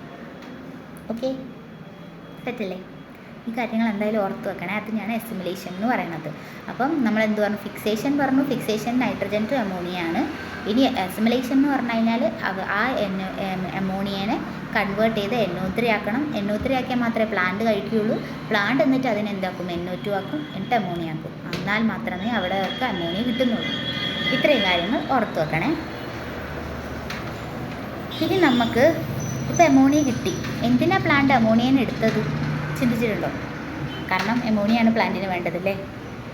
ഓക്കെ, സെറ്റല്ലേ? ഈ കാര്യങ്ങൾ എന്തായാലും ഓർത്ത് വെക്കണേ. അത് ഞാൻ അസിമിലേഷൻ എന്ന് പറയുന്നത്. അപ്പം നമ്മൾ എന്ത് പറഞ്ഞു? ഫിക്സേഷൻ പറഞ്ഞു. ഫിക്സേഷൻ നൈട്രജൻ ടു അമോണിയ ആണ്. ഇനി അസിമിലേഷൻ എന്ന് പറഞ്ഞു കഴിഞ്ഞാൽ ആ അമോണിയനെ കൺവേർട്ട് ചെയ്ത് NO3 ആക്കണം. NO3 ആക്കിയാൽ മാത്രമേ പ്ലാന്റ് കഴിക്കുകയുള്ളൂ. പ്ലാന്റ് എന്നിട്ട് അതിനെന്താക്കും? NO2 ആക്കും, എന്നിട്ട് അമോണിയ ആക്കും. എന്നാൽ മാത്രമേ അവിടെ അവർക്ക് അമോണിയ കിട്ടുന്നുള്ളൂ. ഇത്രയും കാര്യങ്ങൾ ഓർത്ത് വെക്കണേ. ഇനി നമുക്ക് ഇപ്പോൾ അമോണിയ കിട്ടി. എന്തിനാ പ്ലാന്റ് അമോണിയനെ എടുത്തത്? ചിന്തിച്ചിട്ടുണ്ടോ? കാരണം അമോണിയാണ് പ്ലാന്റിന് വേണ്ടതല്ലേ.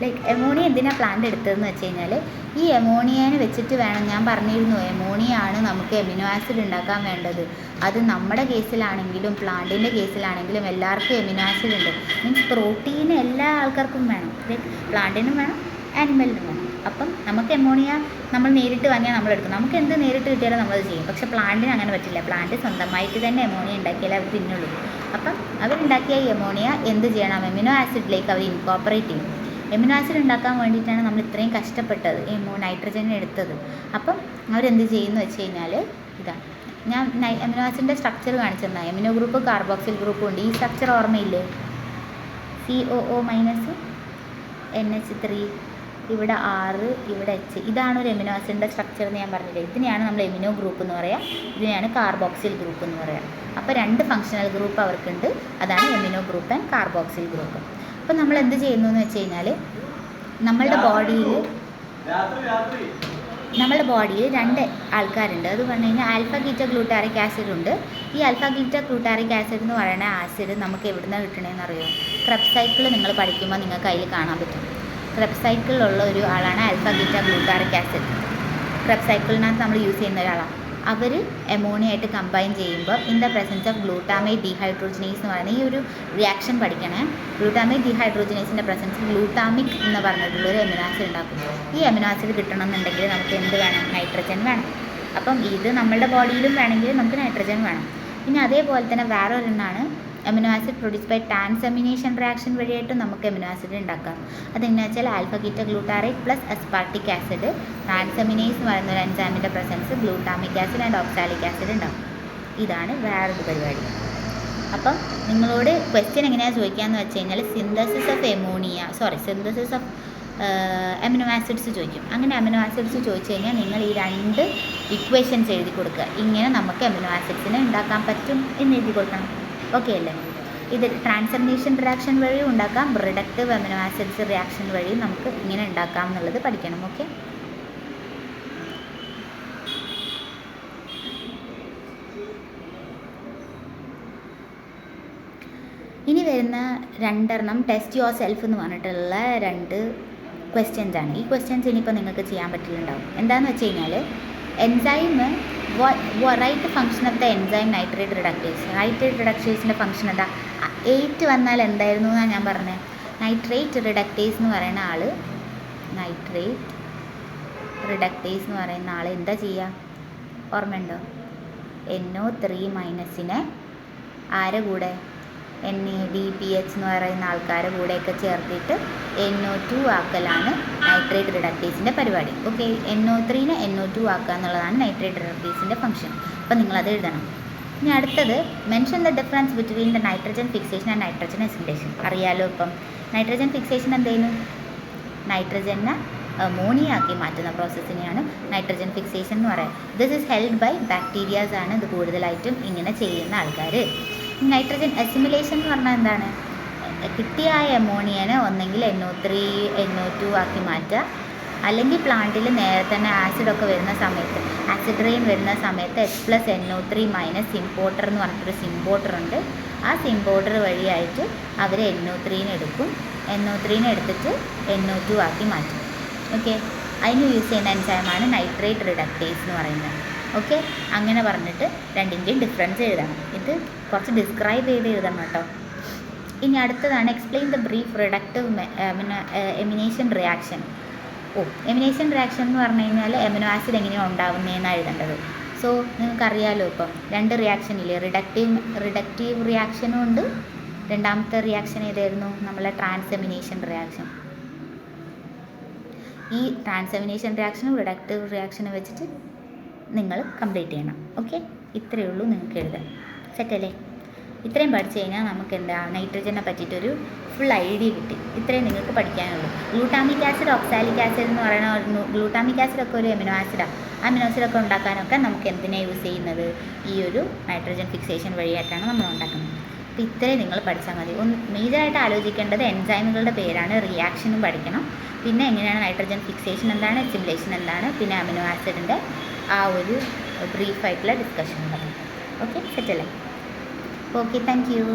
ലൈക്ക് അമോണിയ എന്തിനാണ് പ്ലാന്റ് എടുത്തതെന്ന് വെച്ച് കഴിഞ്ഞാൽ ഈ അമോണിയനെ വെച്ചിട്ട് വേണം, ഞാൻ പറഞ്ഞിരുന്നു അമോണിയ ആണ് നമുക്ക് എമിനോ ആസിഡ് ഉണ്ടാക്കാൻ വേണ്ടത്. അത് നമ്മുടെ കേസിലാണെങ്കിലും പ്ലാന്റിൻ്റെ കേസിലാണെങ്കിലും എല്ലാവർക്കും എമിനോ ആസിഡ് ഉണ്ട്. മീൻസ് പ്രോട്ടീൻ എല്ലാ ആൾക്കാർക്കും വേണം. ലൈക്ക് പ്ലാന്റിനും വേണം, ആനിമലിനും വേണം. അപ്പം നമുക്ക് അമോണിയ നമ്മൾ നേരിട്ട് വാങ്ങിയാൽ നമ്മൾ എടുക്കും. നമുക്ക് എന്ത് നേരിട്ട് കിട്ടിയാലും നമ്മളത് ചെയ്യും. പക്ഷേ പ്ലാന്റിന് അങ്ങനെ പറ്റില്ല. പ്ലാന്റ് സ്വന്തമായിട്ട് തന്നെ അമോണിയ ഉണ്ടാക്കിയാലേ അവർ തിന്നുള്ളൂ. അപ്പം അവരുണ്ടാക്കിയ ഈ അമോണിയ എന്ത് ചെയ്യണം? എമിനോ ആസിഡിലേക്ക് അവർ ഇൻകോപ്പറേറ്റ് ചെയ്യും. എമിനോ ആസിഡ് ഉണ്ടാക്കാൻ വേണ്ടിയിട്ടാണ് നമ്മൾ ഇത്രയും കഷ്ടപ്പെട്ടത്, നൈട്രജനെ എടുത്തത്. അപ്പം അവരെന്ത് ചെയ്യുമെന്ന് വെച്ച് കഴിഞ്ഞാൽ ഇതാണ്, ഞാൻ എമിനോ ആസിഡിൻ്റെ സ്ട്രക്ചർ കാണിച്ചിരുന്ന എമിനോ ഗ്രൂപ്പ് കാർബോക്സിൽ ഗ്രൂപ്പും ഉണ്ട്. ഈ സ്ട്രക്ചർ ഓർമ്മയില്ലേ? COO- NH3, ഇവിടെ 6, ഇവിടെ H. ഇതാണ് ഒരു എമിനോ ആസിഡിൻ്റെ സ്ട്രക്ചർ എന്ന് ഞാൻ പറഞ്ഞില്ലേ. ഇതിനെയാണ് നമ്മൾ എമിനോ ഗ്രൂപ്പ് എന്ന് പറയുക, ഇതിനെയാണ് കാർബോക്സിൽ ഗ്രൂപ്പ് എന്ന് പറയുക. അപ്പോൾ 2 ഫങ്ഷണൽ ഗ്രൂപ്പ് അവർക്കുണ്ട്. അതാണ് amino group and carboxyl group. അപ്പോൾ നമ്മൾ എന്ത് ചെയ്യുന്നു എന്ന് വെച്ച് കഴിഞ്ഞാൽ നമ്മളുടെ ബോഡിയിൽ 2 ആൾക്കാരുണ്ട്. അത് പറഞ്ഞു കഴിഞ്ഞാൽ ആൽഫ ഗീറ്റ ഗ്ലൂട്ടാറിക് ആസിഡ് ഉണ്ട്. ഈ ആൽഫ ഗീറ്റ ഗ്ലൂട്ടാറിക് ആസിഡ് എന്ന് പറയുന്ന ആസിഡ് നമുക്ക് എവിടുന്നാണ് കിട്ടണമെന്ന് അറിയോ? ക്രെബ്സ് സൈക്കിൾ നിങ്ങൾ പഠിക്കുമ്പോൾ നിങ്ങൾക്ക് അതിൽ കാണാൻ പറ്റും. ക്രെബ്സ് സൈക്കിളിലുള്ള ഒരു ആളാണ് alpha ketoglutaric acid. Krebs സൈക്കിളിനകത്ത് നമ്മൾ യൂസ് ചെയ്യുന്ന ഒരാളാണ്. അവർ അമോണിയ ആയിട്ട് കമ്പൈൻ ചെയ്യുമ്പോൾ in the presence of glutamate dehydrogenase എന്ന് പറയുന്ന ഈ ഒരു റിയാക്ഷൻ പഠിക്കണേ. ഗ്ലൂട്ടാമേറ്റ് ഡീഹൈഡ്രോജനേസിൻ്റെ പ്രസൻസിൽ ഗ്ലൂട്ടാമിക് എന്ന് പറഞ്ഞിട്ടുള്ളൊരു എമിനോ ആസിഡ് ഉണ്ടാക്കും. ഈ എമിനോ ആസിഡ് കിട്ടണമെന്നുണ്ടെങ്കിൽ നമുക്ക് എന്ത് വേണം? നൈട്രജൻ വേണം. അപ്പം ഇത് നമ്മളുടെ ബോഡിയിലും വേണമെങ്കിൽ നമുക്ക് നൈട്രജൻ വേണം. പിന്നെ അതേപോലെ തന്നെ വേറെ ഒരെണ്ണമാണ് amino acid produce by transamination reaction വഴിയായിട്ട് നമുക്ക് എമിനോ ആസിഡ് ഉണ്ടാക്കാം. അതെങ്ങനെയാ വെച്ചാൽ alpha ketoglutarate plus aspartic acid, transaminase എന്ന് പറയുന്ന ഒരു എൻസൈമിൻ്റെ presence glutamic acid and oxalic acid ഉണ്ടാകും. ഇതാണ് വേറൊരു പരിപാടി. അപ്പം നിങ്ങളോട് ക്വസ്റ്റ്യൻ എങ്ങനെയാണ് ചോദിക്കുകയെന്ന് വെച്ച് കഴിഞ്ഞാൽ സിന്തസിസ് ഓഫ് അമിനോ ആസിഡ്സ് ചോദിക്കും. അങ്ങനെ അമിനോ ആസിഡ്സ് ചോദിച്ചു കഴിഞ്ഞാൽ നിങ്ങൾ ഈ 2 ഇക്വേഷൻസ് എഴുതി കൊടുക്കുക. ഇങ്ങനെ നമുക്ക് അമിനോ ആസിഡ്സിനെ ഉണ്ടാക്കാൻ പറ്റും എന്ന് എഴുതി കൊടുക്കണം. ഓക്കെ അല്ലേ? ഇത് ട്രാൻസ്ഫർമേഷൻ റിയാക്ഷൻ വഴിയും ഉണ്ടാക്കാം, റിഡക്റ്റീവ് അമിനോ ആസിഡ്സ് റിയാക്ഷൻ വഴിയും നമുക്ക് ഇങ്ങനെ ഉണ്ടാക്കാം എന്നുള്ളത് പഠിക്കണം. ഓക്കെ, ഇനി വരുന്ന 2 ടെസ്റ്റ് യുവർ സെൽഫ് എന്ന് പറഞ്ഞിട്ടുള്ള 2 ക്വസ്റ്റ്യൻസ് ആണ്. ഈ ക്വസ്റ്റ്യൻസ് ഇനിയിപ്പോൾ നിങ്ങൾക്ക് ചെയ്യാൻ പറ്റില്ലുണ്ടാവും. എന്താണെന്ന് വെച്ച് കഴിഞ്ഞാൽ enzyme right function of the enzyme nitrate reductase. Nitrate റിഡക്റ്റേസിൻ്റെ ഫംഗ്ഷൻ എന്താ? 8 വന്നാൽ എന്തായിരുന്നു എന്നാണ് ഞാൻ പറഞ്ഞത്. നൈട്രേറ്റ് റിഡക്റ്റേസ് എന്ന് പറയുന്ന ആൾ എന്താ ചെയ്യുക? ഓർമ്മയുണ്ടോ? NO3- ആരെ കൂടെ? NADPH എന്ന് പറയുന്ന ആൾക്കാരുടെ കൂടെയൊക്കെ ചേർത്തിട്ട് NO2 ആക്കലാണ് നൈട്രേറ്റ് റിഡക്റ്റേസിൻ്റെ പരിപാടി. ഓക്കെ, NO3നെ NO2 ആക്കുക എന്നുള്ളതാണ് നൈട്രേറ്റ് റിഡക്റ്റേസിൻ്റെ ഫംഗ്ഷൻ. അപ്പോൾ നിങ്ങളത് എഴുതണം. ഇനി അടുത്തത് mention the difference between the nitrogen fixation and nitrogen assimilation. അറിയാലോ, ഇപ്പം നൈട്രജൻ ഫിക്സേഷൻ എന്തായിരുന്നു? നൈട്രജനെ അമോണിയ ആക്കി മാറ്റുന്ന പ്രോസസ്സിനെയാണ് നൈട്രജൻ ഫിക്സേഷൻ എന്ന് പറയുക. This is held by bacterias ആണ് ഇത് കൂടുതലായിട്ടും ഇങ്ങനെ ചെയ്യുന്ന ആൾക്കാർ. നൈട്രജൻ അസിമിലേഷൻ എന്ന് പറഞ്ഞാൽ എന്താണ്? കിട്ടിയ അമോണിയനെ ഒന്നെങ്കിൽ NO3 NO2 ആക്കി മാറ്റുക, അല്ലെങ്കിൽ പ്ലാന്റിൽ നേരെ തന്നെ ആസിഡൊക്കെ വരുന്ന സമയത്ത്, ആസിഡ് റെയിൻ വരുന്ന സമയത്ത് H+NO3- സിംപോർട്ടർ എന്ന് പറഞ്ഞിട്ടൊരു സിംപോർട്ടർ ഉണ്ട്. ആ സിംപോർട്ടർ വഴിയായിട്ട് അവർ NO3നെ എടുക്കും. NO3നെ എടുത്തിട്ട് NO2 ആക്കി മാറ്റും. ഓക്കെ, അതിന് യൂസ് ചെയ്യുന്ന എൻസൈമാണ് നൈട്രേറ്റ് റിഡക്റ്റേസ് എന്ന് പറയുന്നത്. ഓക്കെ, അങ്ങനെ പറഞ്ഞിട്ട് 2ൻ്റെയും ഡിഫറൻസ് എഴുതണം. ഇത് കുറച്ച് ഡിസ്ക്രൈബ് ചെയ്ത് എഴുതണം കേട്ടോ. ഇനി അടുത്തതാണ് explain the brief reductive amination reaction. Amination reaction എന്ന് പറഞ്ഞു കഴിഞ്ഞാൽ എമിനോ ആസിഡ് എങ്ങനെയാണ് ഉണ്ടാകുന്നതെന്നാണ് എഴുതേണ്ടത്. സോ നിങ്ങൾക്കറിയാമല്ലോ, ഇപ്പം 2 റിയാക്ഷൻ ഇല്ലേ? റിഡക്റ്റീവ് റിയാക്ഷനും ഉണ്ട്. രണ്ടാമത്തെ റിയാക്ഷൻ ഏതായിരുന്നു? നമ്മളെ ട്രാൻസെമിനേഷൻ റിയാക്ഷൻ. ഈ ട്രാൻസെമിനേഷൻ റിയാക്ഷനും റിഡക്റ്റീവ് റിയാക്ഷനും വെച്ചിട്ട് നിങ്ങൾ കംപ്ലീറ്റ് ചെയ്യണം. ഓക്കെ, ഇത്രയേ ഉള്ളൂ നിങ്ങൾക്ക് എഴുതാൻ. സെറ്റല്ലേ? ഇത്രയും പഠിച്ചു കഴിഞ്ഞാൽ നമുക്ക് എന്താ നൈട്രജനെ പറ്റിയിട്ടൊരു ഫുൾ ഐഡിയ കിട്ടി. ഇത്രയും നിങ്ങൾക്ക് പഠിക്കാനുള്ളൂ. ഗ്ലൂട്ടാമിക് ആസിഡ്, ഓക്സാലിക് ആസിഡ് എന്ന് പറയുന്ന ഗ്ലൂട്ടാമിക് ആസിഡൊക്കെ ഒരു അമിനോ ആസിഡാണ്. അമിനോ ആസിഡൊക്കെ ഉണ്ടാക്കാനൊക്കെ നമുക്ക് എന്തിനാണ് യൂസ് ചെയ്യുന്നത്? ഈ ഒരു നൈട്രജൻ ഫിക്സേഷൻ വഴിയായിട്ടാണ് നമ്മൾ ഉണ്ടാക്കുന്നത്. അപ്പോൾ ഇത്രയും നിങ്ങൾ പഠിച്ചാൽ മതി. മേജറായിട്ട് ആലോചിക്കേണ്ടത് എൻസൈമുകളുടെ പേരാണ്. റിയാക്ഷനും പഠിക്കണം. പിന്നെ എങ്ങനെയാണ് നൈട്രജൻ ഫിക്സേഷൻ എന്താണ്, അസിമിലേഷൻ എന്താണ്, പിന്നെ അമിനോ ആസിഡിൻ്റെ ആ ഒരു ബ്രീഫായിട്ടുള്ള ഡിസ്കഷൻ ഉണ്ടാകും. ഓക്കെ, സെറ്റല്ലേ? Okay, thank U.